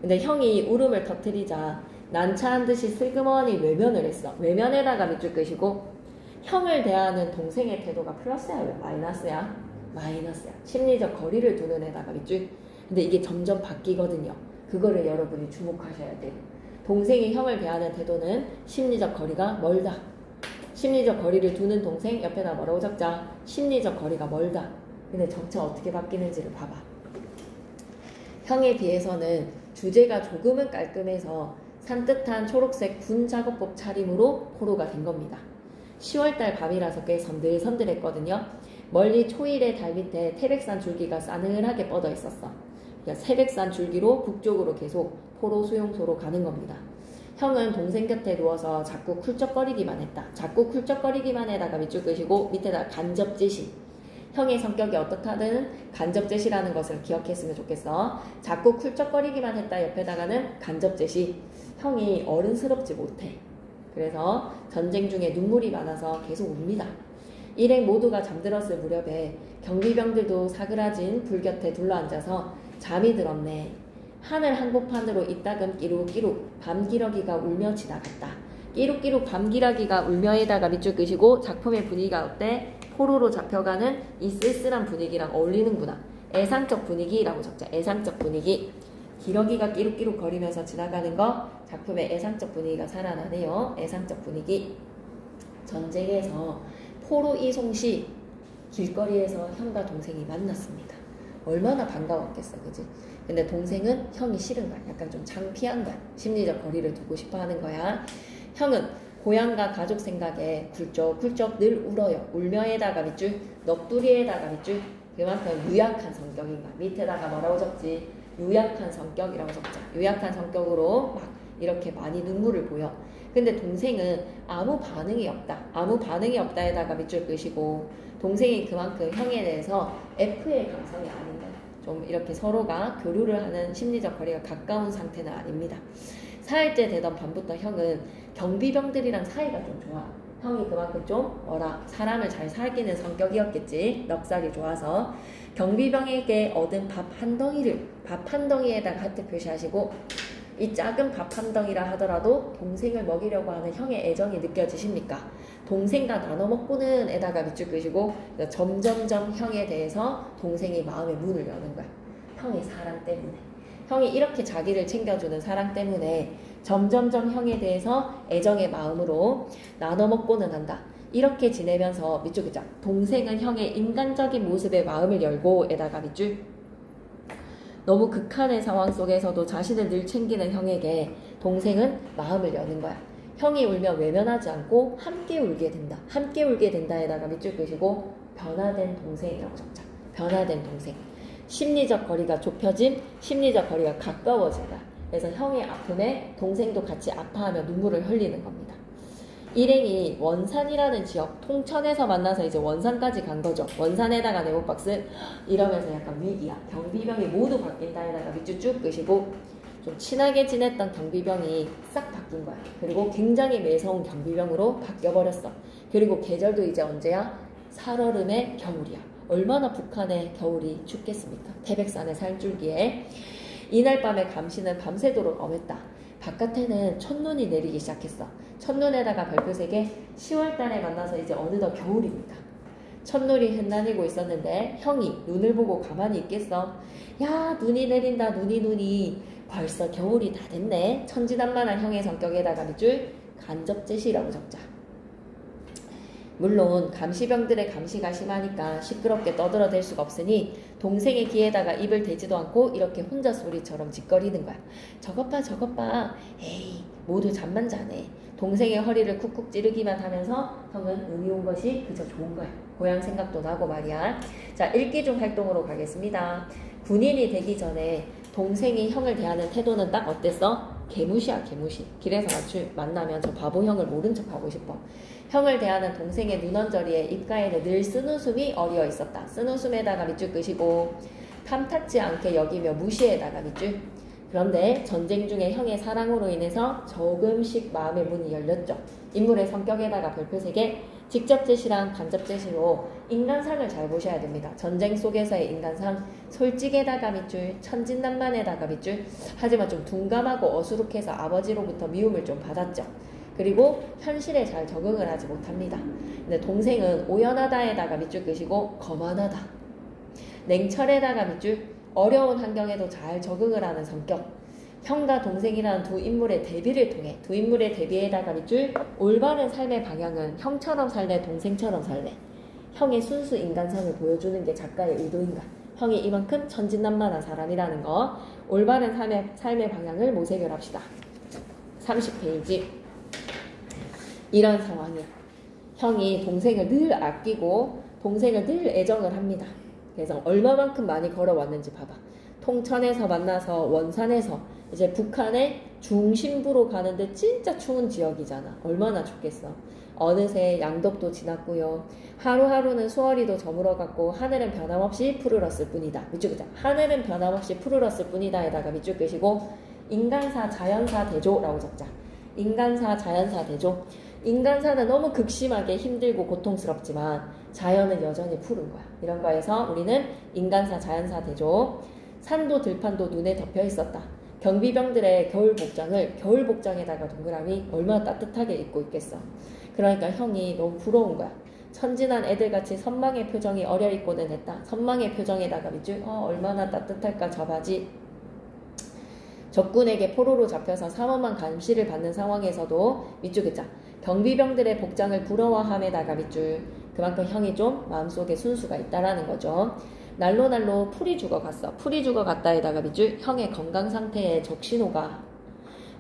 근데 형이 울음을 터뜨리자 난처한 듯이 슬그머니 외면을 했어. 외면에다가 밑줄 끄시고 형을 대하는 동생의 태도가 플러스야? 마이너스야? 마이너스야. 심리적 거리를 두는 애다가 밑줄. 근데 이게 점점 바뀌거든요. 그거를 여러분이 주목하셔야 돼요. 동생이 형을 대하는 태도는 심리적 거리가 멀다. 심리적 거리를 두는 동생 옆에다 뭐라고 적자? 심리적 거리가 멀다. 근데 점차 어떻게 바뀌는지를 봐봐. 형에 비해서는 주제가 조금은 깔끔해서 산뜻한 초록색 군 작업복 차림으로 포로가 된 겁니다. 10월달 밤이라서 꽤 선들선들했거든요. 멀리 초일의 달 밑에 태백산 줄기가 싸늘하게 뻗어 있었어. 그러니까 태백산 줄기로 북쪽으로 계속 포로 수용소로 가는 겁니다. 형은 동생 곁에 누워서 자꾸 쿨쩍거리기만 했다. 자꾸 쿨쩍거리기만 해다가 밑줄 끄시고 밑에다 간접제시. 형의 성격이 어떻다든 간접제시라는 것을 기억했으면 좋겠어. 자꾸 쿨쩍거리기만 했다 옆에다가는 간접제시. 형이 어른스럽지 못해. 그래서 전쟁 중에 눈물이 많아서 계속 웁니다. 일행 모두가 잠들었을 무렵에 경비병들도 사그라진 불 곁에 둘러앉아서 잠이 들었네. 하늘 한복판으로 이따금 끼룩끼룩 밤기러기가 울며 지나갔다. 끼룩끼룩 밤기러기가 울며에다가 밑줄 끄시고 작품의 분위기가 어때? 포로로 잡혀가는 이 쓸쓸한 분위기랑 어울리는구나. 애상적 분위기라고 적자. 애상적 분위기. 기러기가 끼룩끼룩 거리면서 지나가는 거 작품의 애상적 분위기가 살아나네요. 애상적 분위기. 전쟁에서 포로 이송 시 길거리에서 형과 동생이 만났습니다. 얼마나 반가웠겠어, 그지? 근데 동생은 형이 싫은 거야. 약간 좀 창피한 거야. 심리적 거리를 두고 싶어 하는 거야. 형은 고향과 가족 생각에 굴쩍굴쩍 늘 울어요. 울며에다가 밑줄, 넋두리에다가 밑줄. 그만큼 유약한 성격인 거야. 밑에다가 뭐라고 적지? 유약한 성격이라고 적자. 유약한 성격으로 막 이렇게 많이 눈물을 보여. 근데 동생은 아무 반응이 없다. 아무 반응이 없다에다가 밑줄 끄시고 동생이 그만큼 형에 대해서 F의 감성이 아닌 거야. 좀 이렇게 서로가 교류를 하는 심리적 거리가 가까운 상태는 아닙니다. 4일째 되던 밤부터 형은 경비병들이랑 사이가 좀 좋아. 형이 그만큼 좀 사람을 잘 사귀는 성격이었겠지. 넉살이 좋아서 경비병에게 얻은 밥 한 덩이에다가 하트 표시하시고 이 작은 밥 한 덩이라 하더라도 동생을 먹이려고 하는 형의 애정이 느껴지십니까? 동생과 나눠 먹고는 에다가 밑줄 끄시고 점점점 형에 대해서 동생이 마음의 문을 여는 거야. 형의 사랑 때문에. 형이 이렇게 자기를 챙겨주는 사랑 때문에 점점점 형에 대해서 애정의 마음으로 나눠 먹고는 한다. 이렇게 지내면서 밑줄 긋자. 동생은 형의 인간적인 모습에 마음을 열고 에다가 밑줄. 너무 극한의 상황 속에서도 자신을 늘 챙기는 형에게 동생은 마음을 여는 거야. 형이 울면 외면하지 않고 함께 울게 된다. 함께 울게 된다에다가 밑줄 끄시고 변화된 동생이라고 적자. 변화된 동생. 심리적 거리가 좁혀짐, 심리적 거리가 가까워진다. 그래서 형의 아픔에 동생도 같이 아파하며 눈물을 흘리는 겁니다. 일행이 원산이라는 지역, 통천에서 만나서 이제 원산까지 간 거죠. 원산에다가 네모박스 이러면서 약간 위기야. 경비병이 모두 바뀐다에다가 밑줄 쭉 끄시고 좀 친하게 지냈던 경비병이 싹 바뀐 거야. 그리고 굉장히 매서운 경비병으로 바뀌어버렸어. 그리고 계절도 이제 언제야? 살얼음의 겨울이야. 얼마나 북한의 겨울이 춥겠습니까? 태백산의 살줄기에. 이날 밤에 감시는 밤새도록 엄했다. 바깥에는 첫눈이 내리기 시작했어. 첫눈에다가 별표색에 10월달에 만나서 이제 어느덧 겨울입니다. 첫눈이 흩날리고 있었는데 형이 눈을 보고 가만히 있겠어. 야, 눈이 내린다. 눈이 벌써 겨울이 다 됐네. 천진난만한 형의 성격에다가 밑줄 간접제시라고 적자. 물론 감시병들의 감시가 심하니까 시끄럽게 떠들어댈 수가 없으니 동생의 귀에다가 입을 대지도 않고 이렇게 혼자 소리처럼 짓거리는 거야. 저것 봐. 에이, 모두 잠만 자네. 동생의 허리를 쿡쿡 찌르기만 하면서 형은 의미 온 것이 그저 좋은 거야. 고향 생각도 나고 말이야. 자, 읽기 중 활동으로 가겠습니다. 군인이 되기 전에 동생이 형을 대하는 태도는 딱 어땠어? 개무시야, 개무시. 길에서 만나면 저 바보 형을 모른 척 하고 싶어. 형을 대하는 동생의 눈언저리에 입가에는 늘 쓴웃음이 어리어 있었다. 쓴웃음에다가 밑줄 끄시고 탐탁지 않게 여기며 무시에다가 밑줄. 그런데 전쟁 중에 형의 사랑으로 인해서 조금씩 마음의 문이 열렸죠. 인물의 성격에다가 별표색에 직접 제시랑 간접 제시로 인간상을 잘 보셔야 됩니다. 전쟁 속에서의 인간상, 솔직에다가 밑줄, 천진난만에다가 밑줄. 하지만 좀 둔감하고 어수룩해서 아버지로부터 미움을 좀 받았죠. 그리고 현실에 잘 적응을 하지 못합니다. 근데 동생은 오연하다에다가 밑줄 끄시고 거만하다. 냉철에다가 밑줄, 어려운 환경에도 잘 적응을 하는 성격. 형과 동생이라는 두 인물의 대비를 통해 두 인물의 대비에다가 밑줄 올바른 삶의 방향은 형처럼 살래 동생처럼 살래. 형의 순수 인간상을 보여주는 게 작가의 의도인가. 형이 이만큼 천진난만한 사람이라는 거. 올바른 삶의 방향을 모색을 합시다. 30페이지. 이런 상황이야. 형이 동생을 늘 아끼고 동생을 늘 애정을 합니다. 그래서 얼마만큼 많이 걸어왔는지 봐봐. 통천에서 만나서 원산에서 이제 북한의 중심부로 가는데 진짜 추운 지역이잖아. 얼마나 춥겠어. 어느새 양덕도 지났고요. 하루하루는 수월이도 저물어갔고 하늘은 변함없이 푸르렀을 뿐이다. 밑줄 끄자. 하늘은 변함없이 푸르렀을 뿐이다 에다가 밑줄 끄시고 인간사 자연사 대조라고 적자. 인간사 자연사 대조. 인간사는 너무 극심하게 힘들고 고통스럽지만 자연은 여전히 푸른 거야. 이런 거에서 우리는 인간사 자연사 대조. 산도 들판도 눈에 덮여 있었다. 경비병들의 겨울 복장에다가 동그라미 얼마나 따뜻하게 입고 있겠어. 그러니까 형이 너무 부러운 거야. 천진한 애들같이 선망의 표정이 어려 있고는 했다. 선망의 표정에다가 밑줄 얼마나 따뜻할까 저 바지. 적군에게 포로로 잡혀서 삼엄한 감시를 받는 상황에서도 밑줄 긋자. 경비병들의 복장을 부러워함에다가 밑줄. 그만큼 형이 좀 마음속에 순수가 있다라는 거죠. 날로 풀이 죽어갔어. 풀이 죽어갔다에다가 밑줄. 형의 건강 상태에 적신호가.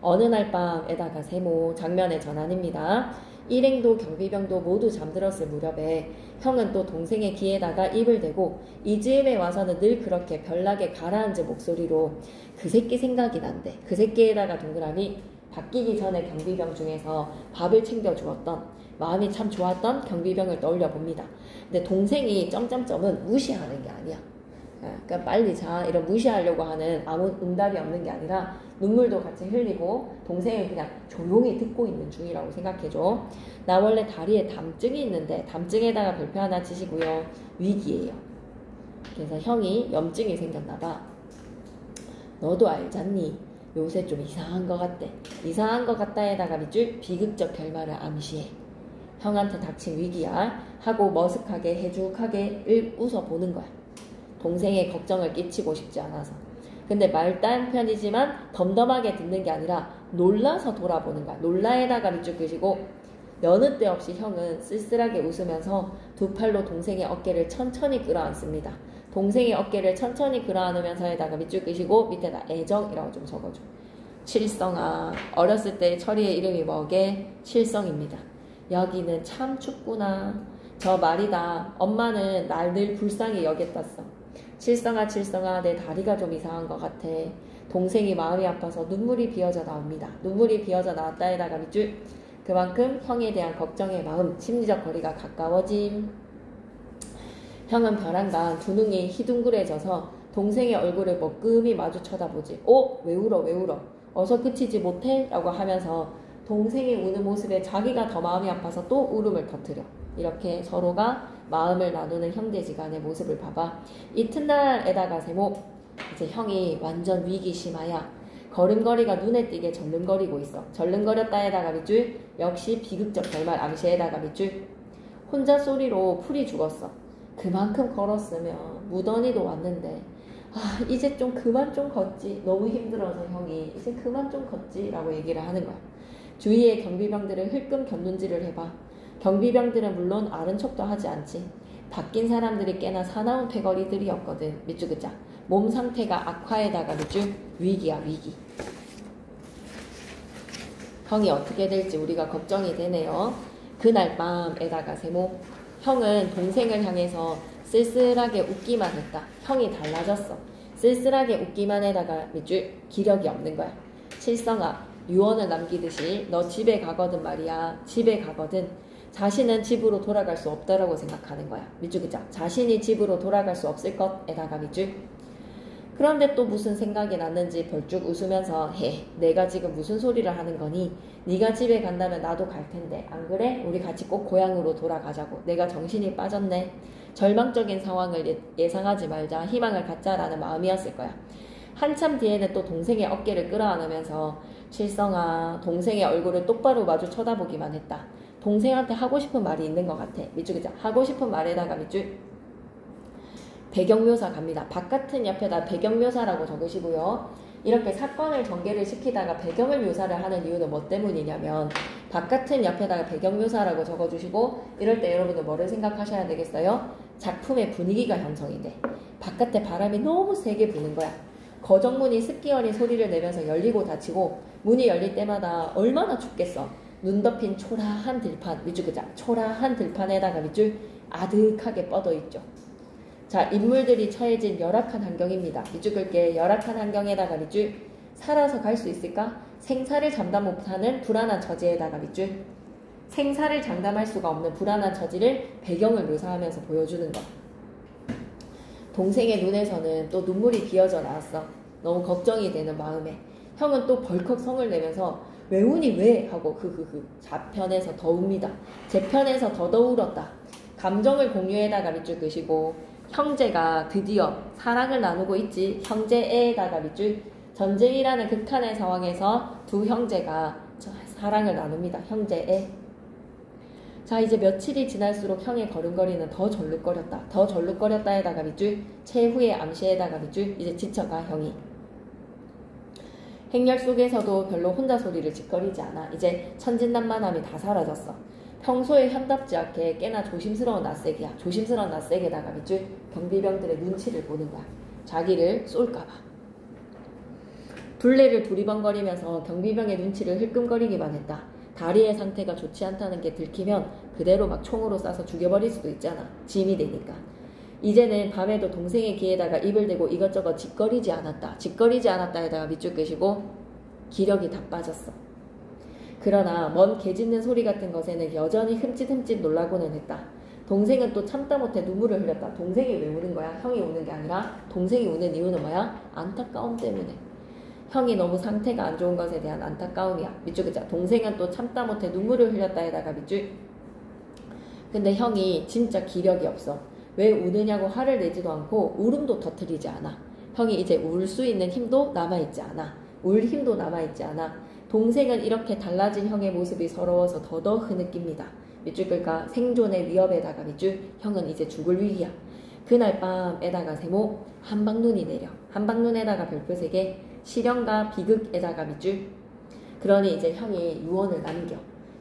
어느 날 밤에다가 세모. 장면의 전환입니다. 일행도 경비병도 모두 잠들었을 무렵에 형은 또 동생의 귀에다가 입을 대고 이 즈음에 와서는 늘 그렇게 별나게 가라앉은 목소리로 그 새끼 생각이 난대. 그 새끼에다가 동그라미. 바뀌기 전에 경비병 중에서 밥을 챙겨주었던 마음이 참 좋았던 경비병을 떠올려 봅니다. 근데 동생이 점점점은 무시하는 게 아니야. 그러니까 빨리 자 이런 무시하려고 하는 아무 응답이 없는 게 아니라 눈물도 같이 흘리고 동생은 그냥 조용히 듣고 있는 중이라고 생각해줘. 나 원래 다리에 담증이 있는데 담증에다가 별표 하나 치시고요. 위기예요. 그래서 형이 염증이 생겼나봐. 너도 알잖니? 요새 좀 이상한 것 같대. 이상한 것 같다에다가 밑줄 비극적 결말을 암시해. 형한테 닥친 위기야 하고 머쓱하게 해죽하게 웃어보는 거야. 동생의 걱정을 끼치고 싶지 않아서. 근데 말단 편이지만 덤덤하게 듣는 게 아니라 놀라서 돌아보는 거야. 놀라에다가 밑줄 그시고 여느 때 없이 형은 쓸쓸하게 웃으면서 두 팔로 동생의 어깨를 천천히 끌어안습니다. 동생의 어깨를 천천히 끌어안으면서에다가 밑줄 그시고 밑에다 애정이라고 좀 적어줘. 칠성아, 어렸을 때 철이의 이름이 뭐게? 칠성입니다. 여기는 참 춥구나. 저 말이다. 엄마는 날 늘 불쌍히 여겼었어. 칠성아 칠성아, 내 다리가 좀 이상한 것 같아. 동생이 마음이 아파서 눈물이 비어져 나옵니다. 눈물이 비어져 나왔다에다가 밑줄. 그만큼 형에 대한 걱정의 마음, 심리적 거리가 가까워짐. 형은 벼랑간 두 눈이 희둥그레져서 동생의 얼굴을 먹금히 마주 쳐다보지. 왜 울어 왜 울어. 어서 그치지 못해? 라고 하면서 동생이 우는 모습에 자기가 더 마음이 아파서 또 울음을 터뜨려. 이렇게 서로가 마음을 나누는 형제지간의 모습을 봐봐. 이튿날에다가 세모, 이제 형이 완전 위기 심하야. 걸음걸이가 눈에 띄게 절름거리고 있어. 절름거렸다에다가 밑줄. 역시 비극적 결말 암시에다가 밑줄. 혼자 소리로 풀이 죽었어. 그만큼 걸었으면 무던히도 왔는데 이제 좀 그만 좀 걷지. 너무 힘들어서 형이 이제 그만 좀 걷지 라고 얘기를 하는 거야. 주위의 경비병들을 흘끔 곁눈질을 해봐. 경비병들은 물론 아는 척도 하지 않지. 바뀐 사람들이 꽤나 사나운 퇴거리들이었거든. 밑줄 긋자. 몸 상태가 악화에다가 밑줄. 위기야 위기. 형이 어떻게 될지 우리가 걱정이 되네요. 그날 밤에다가 세모. 형은 동생을 향해서 쓸쓸하게 웃기만 했다. 형이 달라졌어. 쓸쓸하게 웃기만 해다가 밑줄. 기력이 없는 거야. 칠성아, 유언을 남기듯이 너 집에 가거든 말이야. 집에 가거든. 자신은 집으로 돌아갈 수 없다라고 생각하는 거야. 밑줄 그자. 자신이 집으로 돌아갈 수 없을 것에다가 밑줄. 그런데 또 무슨 생각이 났는지 벌쭉 웃으면서 내가 지금 무슨 소리를 하는 거니? 네가 집에 간다면 나도 갈 텐데 안 그래? 우리 같이 꼭 고향으로 돌아가자고. 내가 정신이 빠졌네. 절망적인 상황을 예상하지 말자. 희망을 갖자라는 마음이었을 거야. 한참 뒤에는 또 동생의 어깨를 끌어안으면서 칠성아, 동생의 얼굴을 똑바로 마주 쳐다보기만 했다. 동생한테 하고 싶은 말이 있는 것 같아. 밑줄 그자. 하고 싶은 말에다가 밑줄. 배경묘사 갑니다. 바깥은 옆에다 배경묘사라고 적으시고요. 이렇게 사건을 전개를 시키다가 배경을 묘사를 하는 이유는 뭐 때문이냐면 바깥은 옆에다가 배경묘사라고 적어주시고 이럴 때 여러분들 뭐를 생각하셔야 되겠어요? 작품의 분위기가 형성이 돼. 바깥에 바람이 너무 세게 부는 거야. 거정문이 습기 어린 소리를 내면서 열리고 닫히고 문이 열릴 때마다 얼마나 춥겠어. 눈 덮인 초라한 들판, 밑줄 그자. 초라한 들판에다가 밑줄 아득하게 뻗어 있죠. 자, 인물들이 처해진 열악한 환경입니다. 밑줄 끌게. 열악한 환경에다가 밑줄. 살아서 갈 수 있을까? 생사를 장담 못하는 불안한 처지에다가 밑줄. 생사를 장담할 수가 없는 불안한 처지를 배경을 묘사하면서 보여주는 것. 동생의 눈에서는 또 눈물이 비어져 나왔어. 너무 걱정이 되는 마음에. 형은 또 벌컥 성을 내면서 왜 우니 왜? 하고 좌편에서 더 웁니다. 제편에서 더더 울었다. 감정을 공유에다가 밑줄 끄시고 형제가 드디어 사랑을 나누고 있지. 형제에다가 밑줄. 전쟁이라는 극한의 상황에서 두 형제가 사랑을 나눕니다. 형제에. 자, 이제 며칠이 지날수록 형의 걸음걸이는 더 절룩거렸다. 더 절룩거렸다에다가 밑줄. 최후의 암시에다가 밑줄. 이제 지쳐가 형이. 행렬 속에서도 별로 혼자 소리를 짓거리지 않아. 이제 천진난만함이 다 사라졌어. 평소에 현답지 않게 꽤나 조심스러운 낯세기야. 조심스러운 낯세게다가 밑줄. 경비병들의 눈치를 보는 거야. 자기를 쏠까봐. 둘레를 두리번거리면서 경비병의 눈치를 흘끔거리기만 했다. 다리의 상태가 좋지 않다는 게 들키면 그대로 막 총으로 쏴서 죽여버릴 수도 있잖아. 짐이 되니까. 이제는 밤에도 동생의 귀에다가 입을 대고 이것저것 짓거리지 않았다. 짓거리지 않았다에다가 밑줄 끄시고 기력이 다 빠졌어. 그러나 먼 개 짖는 소리 같은 것에는 여전히 흠칫흠칫 놀라고는 했다. 동생은 또 참다 못해 눈물을 흘렸다. 동생이 왜 우는 거야? 형이 우는 게 아니라 동생이 우는 이유는 뭐야? 안타까움 때문에. 형이 너무 상태가 안 좋은 것에 대한 안타까움이야. 밑줄 그자. 동생은 또 참다 못해 눈물을 흘렸다에다가 밑줄. 근데 형이 진짜 기력이 없어. 왜 우느냐고 화를 내지도 않고 울음도 터뜨리지 않아. 형이 이제 울 수 있는 힘도 남아있지 않아. 울 힘도 남아있지 않아. 동생은 이렇게 달라진 형의 모습이 서러워서 더더 흐느낍니다. 밑줄 끌까? 생존의 위협에다가 밑줄. 형은 이제 죽을 위기야. 그날 밤에다가 세모. 한방눈이 내려. 한방눈에다가 별표 3개, 실형과 비극에다가 밑줄. 그러니 이제 형이 유언을 남겨.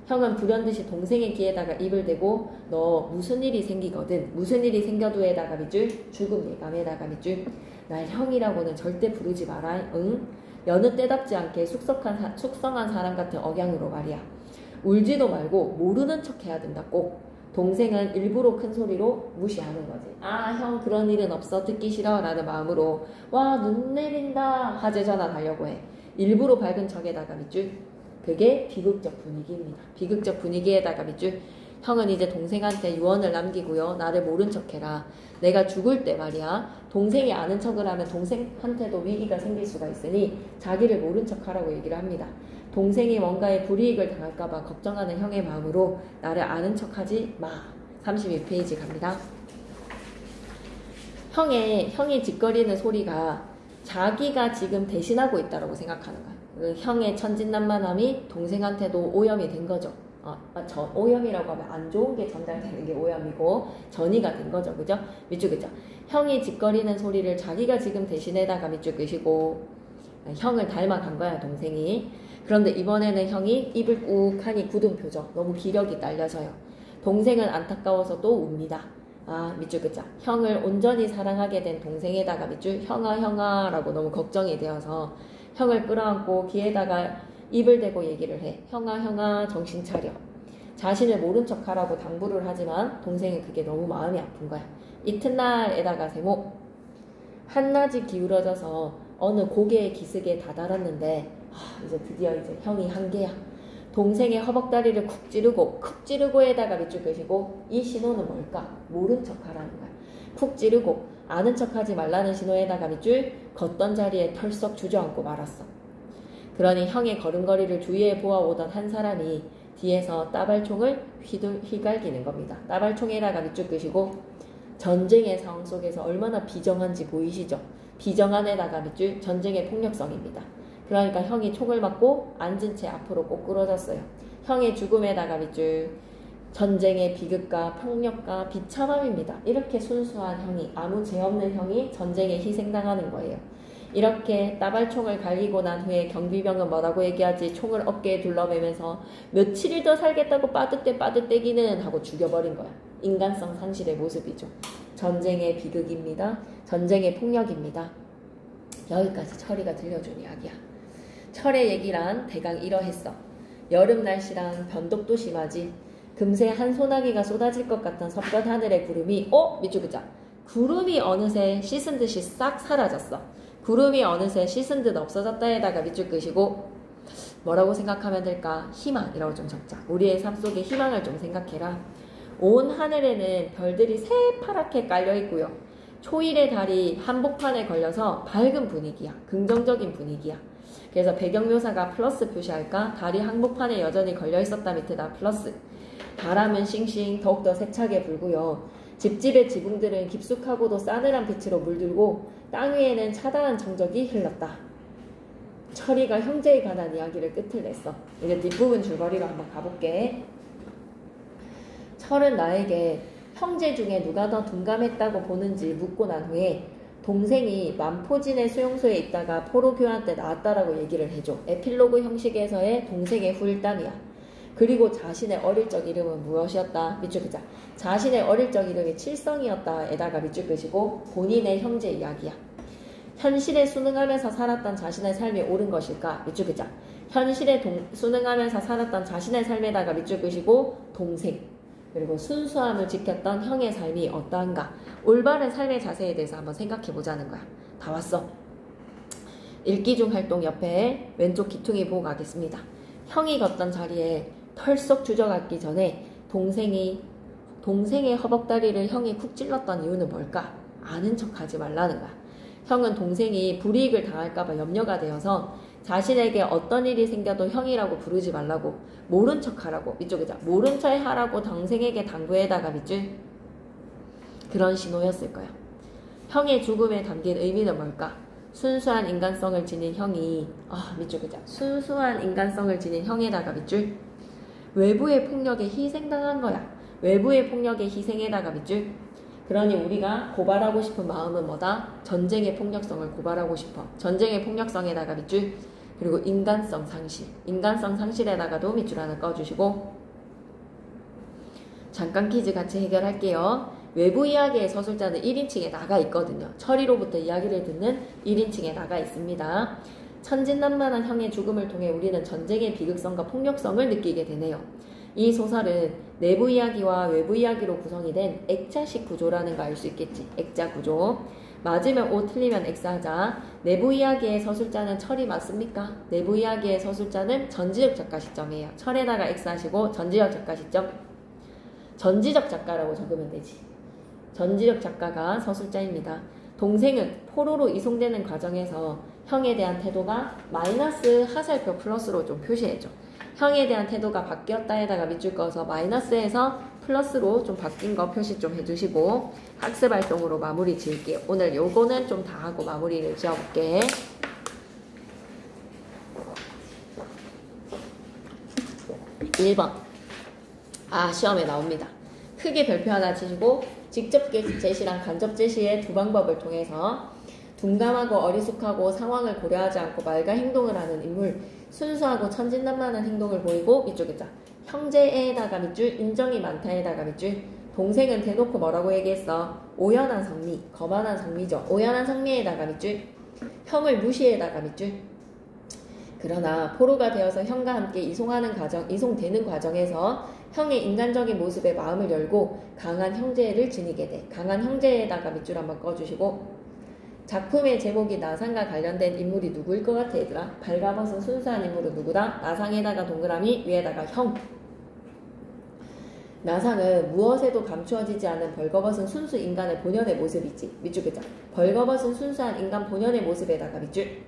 형은 불현듯이 동생의 귀에다가 입을 대고 너 무슨 일이 생기거든 무슨 일이 생겨도에다가 밑줄 죽음 예감에다가 밑줄 날 형이라고는 절대 부르지 마라. 응? 여느 때답지 않게 숙성한 사람 같은 억양으로 말이야. 울지도 말고 모르는 척 해야 된다 꼭. 동생은 일부러 큰 소리로 무시하는 거지. 아, 형 그런 일은 없어 듣기 싫어 라는 마음으로 와 눈 내린다 하재 전화 달려고 해. 일부러 밝은 척에다가 밑줄. 그게 비극적 분위기입니다. 비극적 분위기에다가 밑줄. 형은 이제 동생한테 유언을 남기고요. 나를 모른 척해라. 내가 죽을 때 말이야. 동생이 아는 척을 하면 동생한테도 위기가 생길 수가 있으니 자기를 모른 척하라고 얘기를 합니다. 동생이 뭔가에 불이익을 당할까봐 걱정하는 형의 마음으로 나를 아는 척하지 마. 32페이지 갑니다. 형이 짓거리는 소리가 자기가 지금 대신하고 있다고 생각하는 거야. 그 형의 천진난만함이 동생한테도 오염이 된 거죠. 오염이라고 하면 안 좋은 게 전달되는 게 오염이고 전이가 된 거죠. 그죠? 밑줄 그죠? 형이 짓거리는 소리를 자기가 지금 대신에다가 밑줄 끄시고 형을 닮아간 거야 동생이. 그런데 이번에는 형이 입을 꾹 하니 굳은 표정, 너무 기력이 딸려서요. 동생은 안타까워서 또 웁니다. 아, 밑줄 그죠? 형을 온전히 사랑하게 된 동생에다가 밑줄 형아 라고 너무 걱정이 되어서 형을 끌어안고 귀에다가 입을 대고 얘기를 해. 형아 정신 차려. 자신을 모른 척하라고 당부를 하지만 동생은 그게 너무 마음이 아픈 거야. 이튿날에다가 세모. 한낮이 기울어져서 어느 고개의 기슭에 다다랐는데 이제 드디어 이제 형이 한계야. 동생의 허벅다리를 쿡 찌르고에다가 밑줄 끄시고 이 신호는 뭘까? 모른 척하라는 거야. 쿡 찌르고 아는 척하지 말라는 신호에다가 밑줄 걷던 자리에 털썩 주저앉고 말았어. 그러니 형의 걸음걸이를 주위에 보아오던 한 사람이 뒤에서 따발총을 휘갈기는 겁니다. 따발총에다가 밑줄 끄시고 전쟁의 상황 속에서 얼마나 비정한지 보이시죠? 비정한에다가 밑줄 전쟁의 폭력성입니다. 그러니까 형이 총을 맞고 앉은 채 앞으로 꼬꾸러졌어요. 형의 죽음에다가 밑줄 전쟁의 비극과 폭력과 비참함입니다. 이렇게 순수한 형이, 아무 죄 없는 형이 전쟁에 희생당하는 거예요. 이렇게 따발총을 갈기고 난 후에 경비병은 뭐라고 얘기하지? 총을 어깨에 둘러매면서 며칠을 더 살겠다고 빠듯대기는 하고 죽여버린 거야. 인간성 상실의 모습이죠. 전쟁의 비극입니다. 전쟁의 폭력입니다. 여기까지 철이가 들려준 이야기야. 철의 얘기란 대강 이러했어. 여름 날씨랑 변덕도 심하지. 금세 한 소나기가 쏟아질 것 같던 섭변 하늘의 구름이 밑줄 그자. 구름이 어느새 씻은 듯이 싹 사라졌어. 구름이 어느새 씻은 듯 없어졌다에다가 밑줄 끄시고 뭐라고 생각하면 될까? 희망이라고 좀 적자. 우리의 삶 속에 희망을 좀 생각해라. 온 하늘에는 별들이 새파랗게 깔려있고요. 초일의 달이 한복판에 걸려서 밝은 분위기야. 긍정적인 분위기야. 그래서 배경묘사가 플러스 표시할까? 달이 한복판에 여전히 걸려있었다 밑에다 플러스. 바람은 싱싱 더욱더 세차게 불고요. 집집의 지붕들은 깊숙하고도 싸늘한 빛으로 물들고 땅 위에는 차다한 정적이 흘렀다. 철이가 형제에 관한 이야기를 끝을 냈어. 이제 뒷부분 줄거리로 한번 가볼게. 철은 나에게 형제 중에 누가 더 둔감했다고 보는지 묻고 난 후에 동생이 만포진의 수용소에 있다가 포로 교환 때 나왔다라고 얘기를 해줘. 에필로그 형식에서의 동생의 후일담이야. 그리고 자신의 어릴 적 이름은 무엇이었다? 밑줄 그자. 자신의 어릴 적 이름이 칠성이었다. 에다가 밑줄 끄시고 본인의 형제 이야기야. 현실에 순응하면서 살았던 자신의 삶이 옳은 것일까? 밑줄 그자. 현실에 순응하면서 살았던 자신의 삶에다가 밑줄 끄시고 동생. 그리고 순수함을 지켰던 형의 삶이 어떠한가? 올바른 삶의 자세에 대해서 한번 생각해 보자는 거야. 다 왔어. 읽기 중 활동 옆에 왼쪽 기퉁이 보고 가겠습니다. 형이 걷던 자리에 털썩 주저앉기 전에 동생의 허벅다리를 형이 쿡 찔렀던 이유는 뭘까? 아는 척하지 말라는 거야. 형은 동생이 불이익을 당할까봐 염려가 되어서 자신에게 어떤 일이 생겨도 형이라고 부르지 말라고, 모른 척하라고, 밑줄이자 모른 척 하라고 동생에게 당부에다가 밑줄 그런 신호였을 거야. 형의 죽음에 담긴 의미는 뭘까? 순수한 인간성을 지닌 형이 밑줄이자 순수한 인간성을 지닌 형에다가 밑줄 외부의 폭력에 희생당한 거야. 외부의 폭력에 희생에다가 밑줄 그러니 우리가 고발하고 싶은 마음은 뭐다? 전쟁의 폭력성을 고발하고 싶어. 전쟁의 폭력성에다가 밑줄, 그리고 인간성 상실. 인간성 상실에다가도 밑줄 하나 꺼주시고, 잠깐 퀴즈 같이 해결할게요. 외부 이야기의 서술자는 1인칭에 나가 있거든요. 철이로부터 이야기를 듣는 1인칭에 나가 있습니다. 천진난만한 형의 죽음을 통해 우리는 전쟁의 비극성과 폭력성을 느끼게 되네요. 이 소설은 내부 이야기와 외부 이야기로 구성이 된 액자식 구조라는 거 알 수 있겠지. 액자 구조. 맞으면 O, 틀리면 X 하자. 내부 이야기의 서술자는 철이 맞습니까? 내부 이야기의 서술자는 전지적 작가 시점이에요. 철에다가 X 하시고 전지적 작가 시점. 전지적 작가라고 적으면 되지. 전지적 작가가 서술자입니다. 동생은 포로로 이송되는 과정에서 형에 대한 태도가 마이너스 하살표 플러스로 좀 표시해줘. 형에 대한 태도가 바뀌었다에다가 밑줄 꺼서 마이너스에서 플러스로 좀 바뀐 거 표시 좀 해주시고 학습 활동으로 마무리 지을게요. 오늘 요거는 좀 다 하고 마무리를 지어볼게. 1번. 시험에 나옵니다. 크게 별표 하나 치시고 직접 제시랑 간접 제시의 두 방법을 통해서 둔감하고 어리숙하고 상황을 고려하지 않고 말과 행동을 하는 인물, 순수하고 천진난만한 행동을 보이고 밑줄 자 형제에다가 밑줄, 인정이 많다에다가 밑줄, 동생은 대놓고 뭐라고 얘기했어? 오연한 성미, 거만한 성미죠. 오연한 성미에다가 밑줄, 형을 무시에다가 밑줄. 그러나 포로가 되어서 형과 함께 이송되는 과정에서 형의 인간적인 모습에 마음을 열고 강한 형제를 지니게 돼. 강한 형제에다가 밑줄 한번 꺼주시고, 작품의 제목이 나상과 관련된 인물이 누구일 것 같아 얘들아? 발가벗은 순수한 인물은 누구다? 나상에다가 동그라미, 위에다가 형. 나상은 무엇에도 감추어지지 않은 벌거벗은 순수 인간의 본연의 모습이지. 밑줄 그자. 벌거벗은 순수한 인간 본연의 모습에다가 밑줄.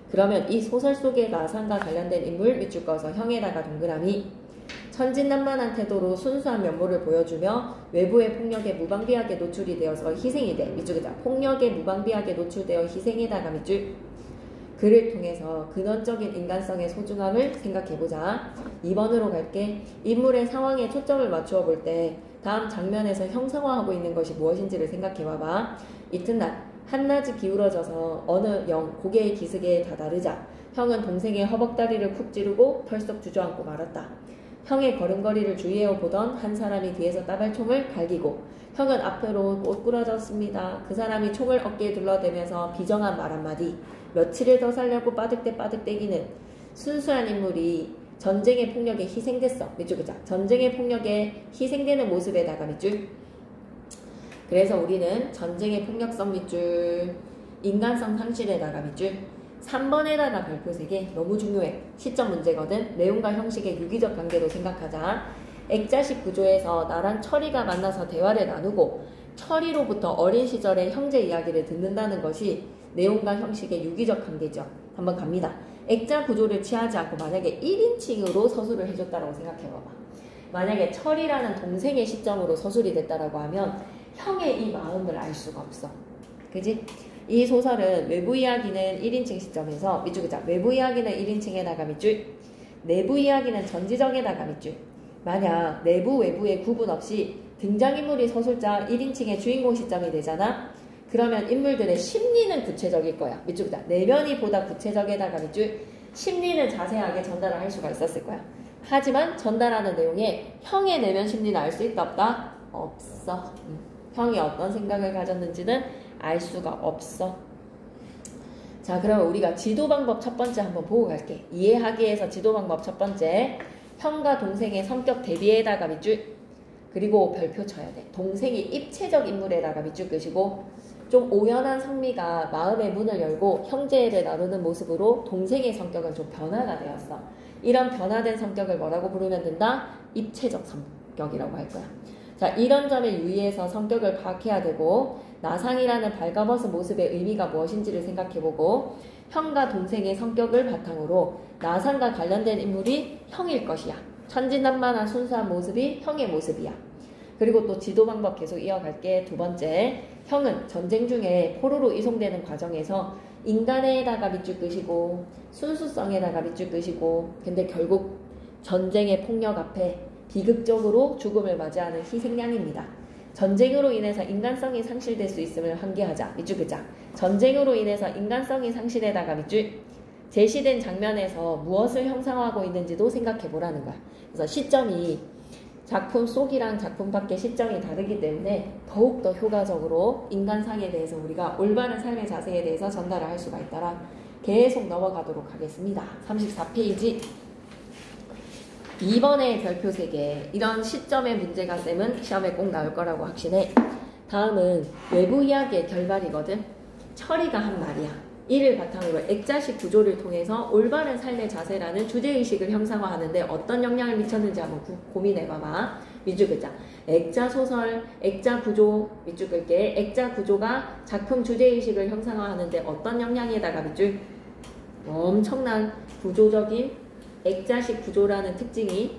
그러면 이 소설 속의 나상과 관련된 인물 밑줄 꺼서 형에다가 동그라미. 천진난만한 태도로 순수한 면모를 보여주며 외부의 폭력에 무방비하게 노출이 되어서 희생이 돼. 밑줄 그자. 폭력에 무방비하게 노출되어 희생에다가 밑줄. 그를 통해서 근원적인 인간성의 소중함을 생각해보자. 2번으로 갈게. 인물의 상황에 초점을 맞추어 볼 때 다음 장면에서 형상화하고 있는 것이 무엇인지를 생각해봐봐. 이튿날 한낮이 기울어져서 어느 영 고개의 기슭에 다다르자 형은 동생의 허벅다리를 쿡 찌르고 털썩 주저앉고 말았다. 형의 걸음걸이를 주의해 보던 한 사람이 뒤에서 따발총을 갈기고 형은 앞으로 꼬꾸라졌습니다. 그 사람이 총을 어깨에 둘러대면서 비정한 말 한마디. 며칠을 더 살려고 빠득대기는 순수한 인물이 전쟁의 폭력에 희생됐어. 밑줄 그자. 전쟁의 폭력에 희생되는 모습에다가 밑줄. 그래서 우리는 전쟁의 폭력성 밑줄, 인간성 상실에다가 밑줄, 3번에다가 별표 3개. 너무 중요해. 시점 문제거든. 내용과 형식의 유기적 관계로 생각하자. 액자식 구조에서 나랑 철이가 만나서 대화를 나누고 철이로부터 어린 시절의 형제 이야기를 듣는다는 것이 내용과 형식의 유기적 관계죠. 한번 갑니다. 액자 구조를 취하지 않고 만약에 1인칭으로 서술을 해줬다라고 생각해봐봐. 만약에 철이라는 동생의 시점으로 서술이 됐다라고 하면 형의 이 마음을 알 수가 없어. 그지? 이 소설은 외부 이야기는 1인칭 시점에서 밑줄 그자. 외부 이야기는 1인칭에다가 밑줄, 내부 이야기는 전지적에다가 밑줄. 만약 내부 외부의 구분 없이 등장인물이 서술자 1인칭의 주인공 시점이 되잖아. 그러면 인물들의 심리는 구체적일 거야. 밑줄 그자. 내면이 보다 구체적에다가 밑줄, 심리는 자세하게 전달을 할 수가 있었을 거야. 하지만 전달하는 내용에 형의 내면 심리는 알 수 있다 없다? 없어. 형이 어떤 생각을 가졌는지는 알 수가 없어. 자, 그러면 우리가 지도 방법 첫 번째 한번 보고 갈게. 이해하기에서 지도 방법 첫 번째. 형과 동생의 성격 대비에다가 밑줄, 그리고 별표 쳐야 돼. 동생이 입체적 인물에다가 밑줄 끄시고, 좀 오연한 성미가 마음의 문을 열고 형제를 나누는 모습으로 동생의 성격은 좀 변화가 되었어. 이런 변화된 성격을 뭐라고 부르면 된다? 입체적 성격이라고 할 거야. 자, 이런 점에 유의해서 성격을 파악해야 되고, 나상이라는 발가벗은 모습의 의미가 무엇인지를 생각해보고, 형과 동생의 성격을 바탕으로 나상과 관련된 인물이 형일 것이야. 천진난만한 순수한 모습이 형의 모습이야. 그리고 또 지도 방법 계속 이어갈게. 두 번째, 형은 전쟁 중에 포로로 이송되는 과정에서 인간에다가 밑줄 끄시고 순수성에다가 밑줄 끄시고, 근데 결국 전쟁의 폭력 앞에 비극적으로 죽음을 맞이하는 희생양입니다. 전쟁으로 인해서 인간성이 상실될 수 있음을 환기하자. 밑줄 긋자. 전쟁으로 인해서 인간성이 상실되다가 밑줄. 제시된 장면에서 무엇을 형상화하고 있는지도 생각해보라는 거야. 그래서 시점이 작품 속이랑 작품 밖의 시점이 다르기 때문에 더욱더 효과적으로 인간상에 대해서 우리가 올바른 삶의 자세에 대해서 전달을 할 수가 있더라. 계속 넘어가도록 하겠습니다. 34페이지 2번의 별표 3개. 이런 시점의 문제가 쌤은 시험에 꼭 나올 거라고 확신해. 다음은 외부 이야기의 결말이거든. 철이가 한 말이야. 이를 바탕으로 액자식 구조를 통해서 올바른 삶의 자세라는 주제의식을 형상화하는데 어떤 영향을 미쳤는지 한번 고민해봐봐. 밑줄 긋자. 액자 소설, 액자 구조, 밑줄 긋게. 액자 구조가 작품 주제의식을 형상화하는데 어떤 영향에다가 밑줄. 엄청난 구조적인 액자식 구조라는 특징이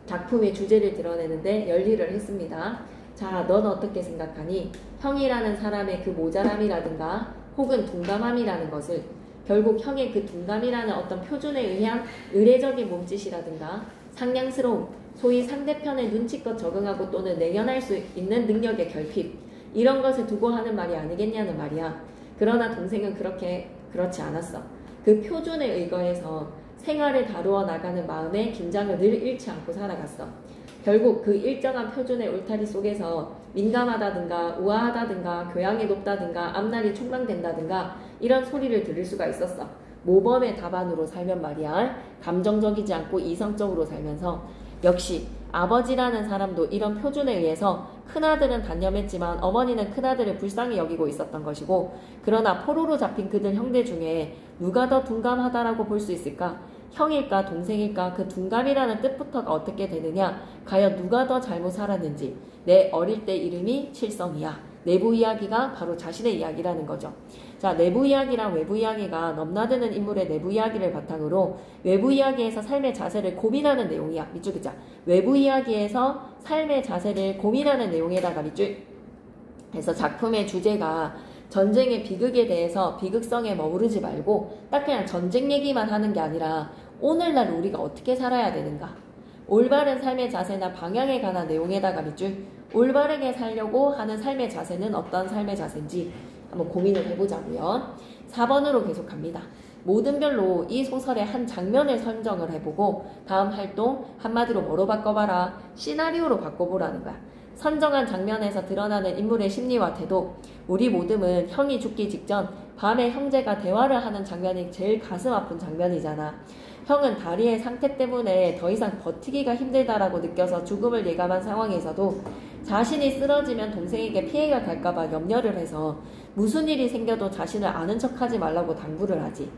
작품의 주제를 드러내는데 열일을 했습니다. 자, 넌 어떻게 생각하니? 형이라는 사람의 그 모자람이라든가 혹은 둔감함이라는 것을 결국 형의 그 둔감이라는 어떤 표준에 의한 의례적인 몸짓이라든가 상냥스러움, 소위 상대편의 눈치껏 적응하고 또는 내견할 수 있는 능력의 결핍, 이런 것을 두고 하는 말이 아니겠냐는 말이야. 그러나 동생은 그렇지 않았어. 그 표준에 의거해서 생활을 다루어 나가는 마음의 긴장을 늘 잃지 않고 살아갔어. 결국 그 일정한 표준의 울타리 속에서 민감하다든가 우아하다든가 교양이 높다든가 앞날이 촉망된다든가 이런 소리를 들을 수가 있었어. 모범의 답안으로 살면 말이야. 감정적이지 않고 이성적으로 살면서 역시 아버지라는 사람도 이런 표준에 의해서 큰아들은 단념했지만 어머니는 큰아들을 불쌍히 여기고 있었던 것이고, 그러나 포로로 잡힌 그들 형제 중에 누가 더 둔감하다라고 볼 수 있을까? 형일까 동생일까? 그 둔감이라는 뜻부터가 어떻게 되느냐? 과연 누가 더 잘못 살았는지. 내 어릴 때 이름이 칠성이야. 내부 이야기가 바로 자신의 이야기라는 거죠. 자, 내부 이야기랑 외부 이야기가 넘나드는 인물의 내부 이야기를 바탕으로 외부 이야기에서 삶의 자세를 고민하는 내용이야. 밑줄 긋자. 외부 이야기에서 삶의 자세를 고민하는 내용에다가 밑줄. 그래서 작품의 주제가 전쟁의 비극에 대해서 비극성에 머무르지 말고 딱 그냥 전쟁 얘기만 하는 게 아니라 오늘날 우리가 어떻게 살아야 되는가, 올바른 삶의 자세나 방향에 관한 내용에다가 밑줄. 올바르게 살려고 하는 삶의 자세는 어떤 삶의 자세인지 한번 고민을 해보자고요. 4번으로 계속 갑니다. 모든 별로 이 소설의 한 장면을 선정을 해보고 다음 활동 한마디로 뭐로 바꿔봐라? 시나리오로 바꿔보라는 거야. 선정한 장면에서 드러나는 인물의 심리와 태도. 우리 모듬은 형이 죽기 직전 밤에 형제가 대화를 하는 장면이 제일 가슴 아픈 장면이잖아. 형은 다리의 상태 때문에 더 이상 버티기가 힘들다라고 느껴서 죽음을 예감한 상황에서도 자신이 쓰러지면 동생에게 피해가 갈까봐 염려를 해서 무슨 일이 생겨도 자신을 아는 척하지 말라고 당부를 하지.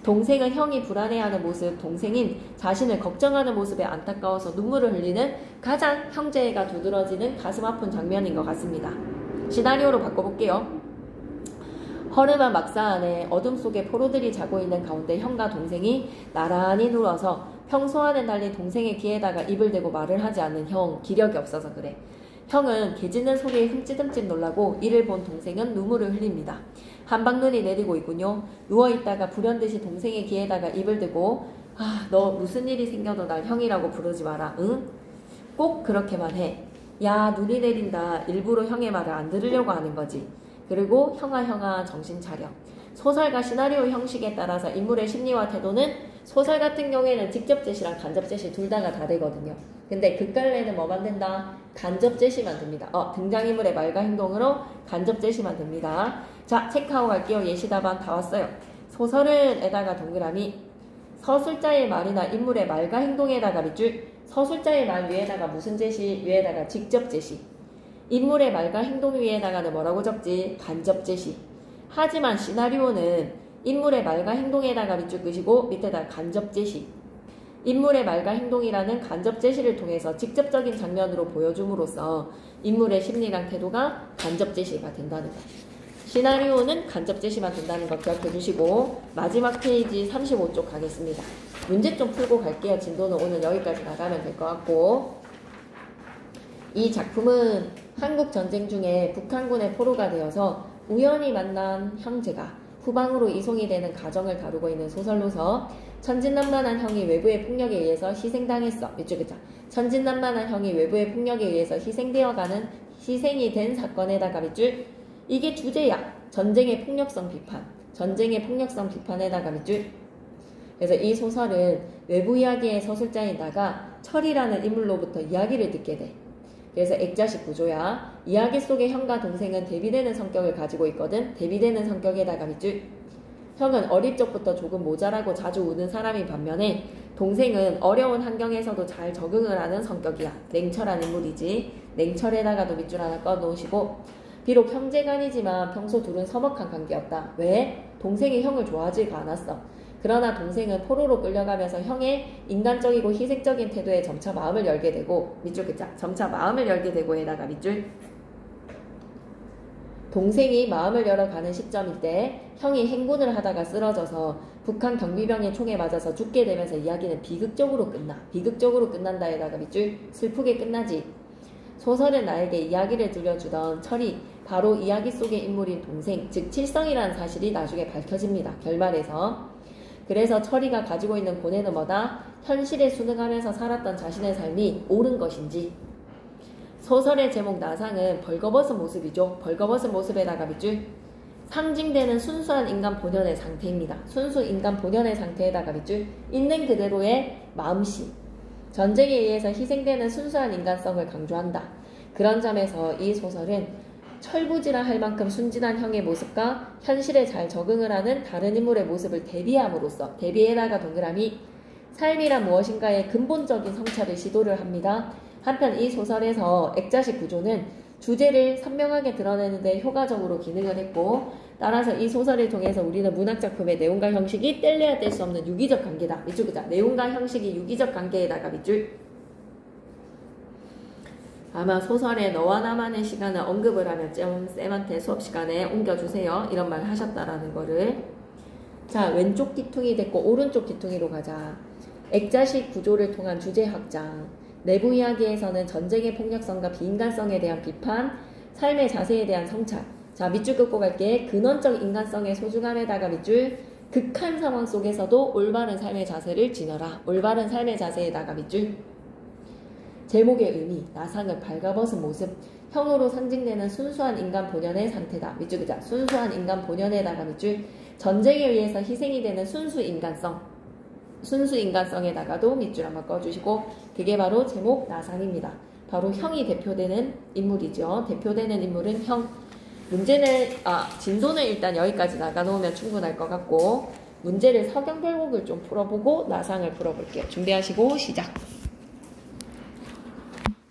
동생은 형이 불안해하는 모습, 동생인 자신을 걱정하는 모습에 안타까워서 눈물을 흘리는 가장 형제애가 두드러지는 가슴 아픈 장면인 것 같습니다. 시나리오로 바꿔볼게요. 허름한 막사 안에 어둠 속에 포로들이 자고 있는 가운데 형과 동생이 나란히 누워서 평소와는 달리 동생의 귀에다가 입을 대고 말을 하지 않는 형, 기력이 없어서 그래. 형은 개 짖는 소리에 흠칫흠칫 놀라고 이를 본 동생은 눈물을 흘립니다. 한방눈이 내리고 있군요. 누워있다가 불현듯이 동생의 귀에다가 입을 대고 너 무슨 일이 생겨도 날 형이라고 부르지 마라. 응? 꼭 그렇게만 해. 야, 눈이 내린다. 일부러 형의 말을 안 들으려고 하는 거지. 그리고 형아 정신 차려. 소설과 시나리오 형식에 따라서 인물의 심리와 태도는 소설 같은 경우에는 직접 제시랑 간접 제시 둘 다가 다 되거든요. 근데 극갈래는 뭐만 된다? 간접 제시만 됩니다. 등장인물의 말과 행동으로 간접 제시만 됩니다. 자, 체크하고 갈게요. 예시답안 다 왔어요. 소설은 에다가 동그라미, 서술자의 말이나 인물의 말과 행동에다가 밑줄, 서술자의 말 위에다가 무슨 제시, 위에다가 직접 제시, 인물의 말과 행동 위에다가는 뭐라고 적지? 간접 제시. 하지만 시나리오는 인물의 말과 행동에다가 밑줄 끄시고 밑에다 간접 제시. 인물의 말과 행동이라는 간접 제시를 통해서 직접적인 장면으로 보여줌으로써 인물의 심리랑 태도가 간접 제시가 된다는 것. 시나리오는 간접 제시만 된다는 거 기억해 주시고 마지막 페이지 35쪽 가겠습니다. 문제 좀 풀고 갈게요. 진도는 오늘 여기까지 나가면 될 것 같고, 이 작품은 한국 전쟁 중에 북한군의 포로가 되어서 우연히 만난 형제가 후방으로 이송이 되는 가정을 다루고 있는 소설로서 천진난만한 형이 외부의 폭력에 의해서 희생당했어. 밑줄 긋자. 천진난만한 형이 외부의 폭력에 의해서 희생이 된 사건에다가 밑줄. 이게 주제야. 전쟁의 폭력성 비판. 전쟁의 폭력성 비판에다가 밑줄. 그래서 이 소설은 외부 이야기의 서술자에다가 철이라는 인물로부터 이야기를 듣게 돼. 그래서 액자식 구조야. 이야기 속의 형과 동생은 대비되는 성격을 가지고 있거든. 대비되는 성격에다가 밑줄. 형은 어릴 적부터 조금 모자라고 자주 우는 사람인 반면에 동생은 어려운 환경에서도 잘 적응을 하는 성격이야. 냉철한 인물이지. 냉철에다가도 밑줄 하나 꺼놓으시고, 비록 형제간이지만 평소 둘은 서먹한 관계였다. 왜? 동생이 형을 좋아하지가 않았어. 그러나 동생은 포로로 끌려가면서 형의 인간적이고 희생적인 태도에 점차 마음을 열게 되고, 밑줄 글자, 점차 마음을 열게 되고 에다가 밑줄. 동생이 마음을 열어가는 시점일 때 형이 행군을 하다가 쓰러져서 북한 경비병의 총에 맞아서 죽게 되면서 이야기는 비극적으로 끝나. 비극적으로 끝난다에다가 밑줄. 슬프게 끝나지. 소설은 나에게 이야기를 들려주던 철이 바로 이야기 속의 인물인 동생, 즉 칠성이라는 사실이 나중에 밝혀집니다. 결말에서. 그래서 철이가 가지고 있는 고뇌는 뭐다? 현실에 순응하면서 살았던 자신의 삶이 옳은 것인지. 소설의 제목 나상은 벌거벗은 모습이죠. 벌거벗은 모습에다가 밑줄. 상징되는 순수한 인간 본연의 상태입니다. 순수 인간 본연의 상태에다가 밑줄. 있는 그대로의 마음씨. 전쟁에 의해서 희생되는 순수한 인간성을 강조한다. 그런 점에서 이 소설은 철부지라 할 만큼 순진한 형의 모습과 현실에 잘 적응을 하는 다른 인물의 모습을 대비함으로써, 대비에다가 동그라미, 삶이란 무엇인가의 근본적인 성찰을 시도를 합니다. 한편 이 소설에서 액자식 구조는 주제를 선명하게 드러내는데 효과적으로 기능을 했고, 따라서 이 소설을 통해서 우리는 문학작품의 내용과 형식이 뗄래야 뗄 수 없는 유기적 관계다. 밑줄 그자. 내용과 형식이 유기적 관계에다가 밑줄. 아마 소설에 너와 나만의 시간을 언급을 하면 좀 쌤한테 수업 시간에 옮겨주세요. 이런 말 하셨다라는 거를. 자, 왼쪽 뒤퉁이 됐고 오른쪽 뒤퉁이로 가자. 액자식 구조를 통한 주제 확장. 내부 이야기에서는 전쟁의 폭력성과 비인간성에 대한 비판, 삶의 자세에 대한 성찰. 자, 밑줄 긋고 갈게. 근원적 인간성의 소중함에다가 밑줄. 극한 상황 속에서도 올바른 삶의 자세를 지녀라. 올바른 삶의 자세에다가 밑줄. 제목의 의미, 나상은 발가벗은 모습, 형으로 상징되는 순수한 인간 본연의 상태다. 밑줄 그자. 순수한 인간 본연에다가 밑줄. 전쟁에 의해서 희생이 되는 순수 인간성. 순수 인간성에다가도 밑줄 한번 꺼주시고, 그게 바로 제목 나상입니다. 바로 형이 대표되는 인물이죠. 대표되는 인물은 형. 문제는 진도는 일단 여기까지 나가놓으면 충분할 것 같고, 문제를 서경별곡을 좀 풀어보고 나상을 풀어볼게요. 준비하시고 시작.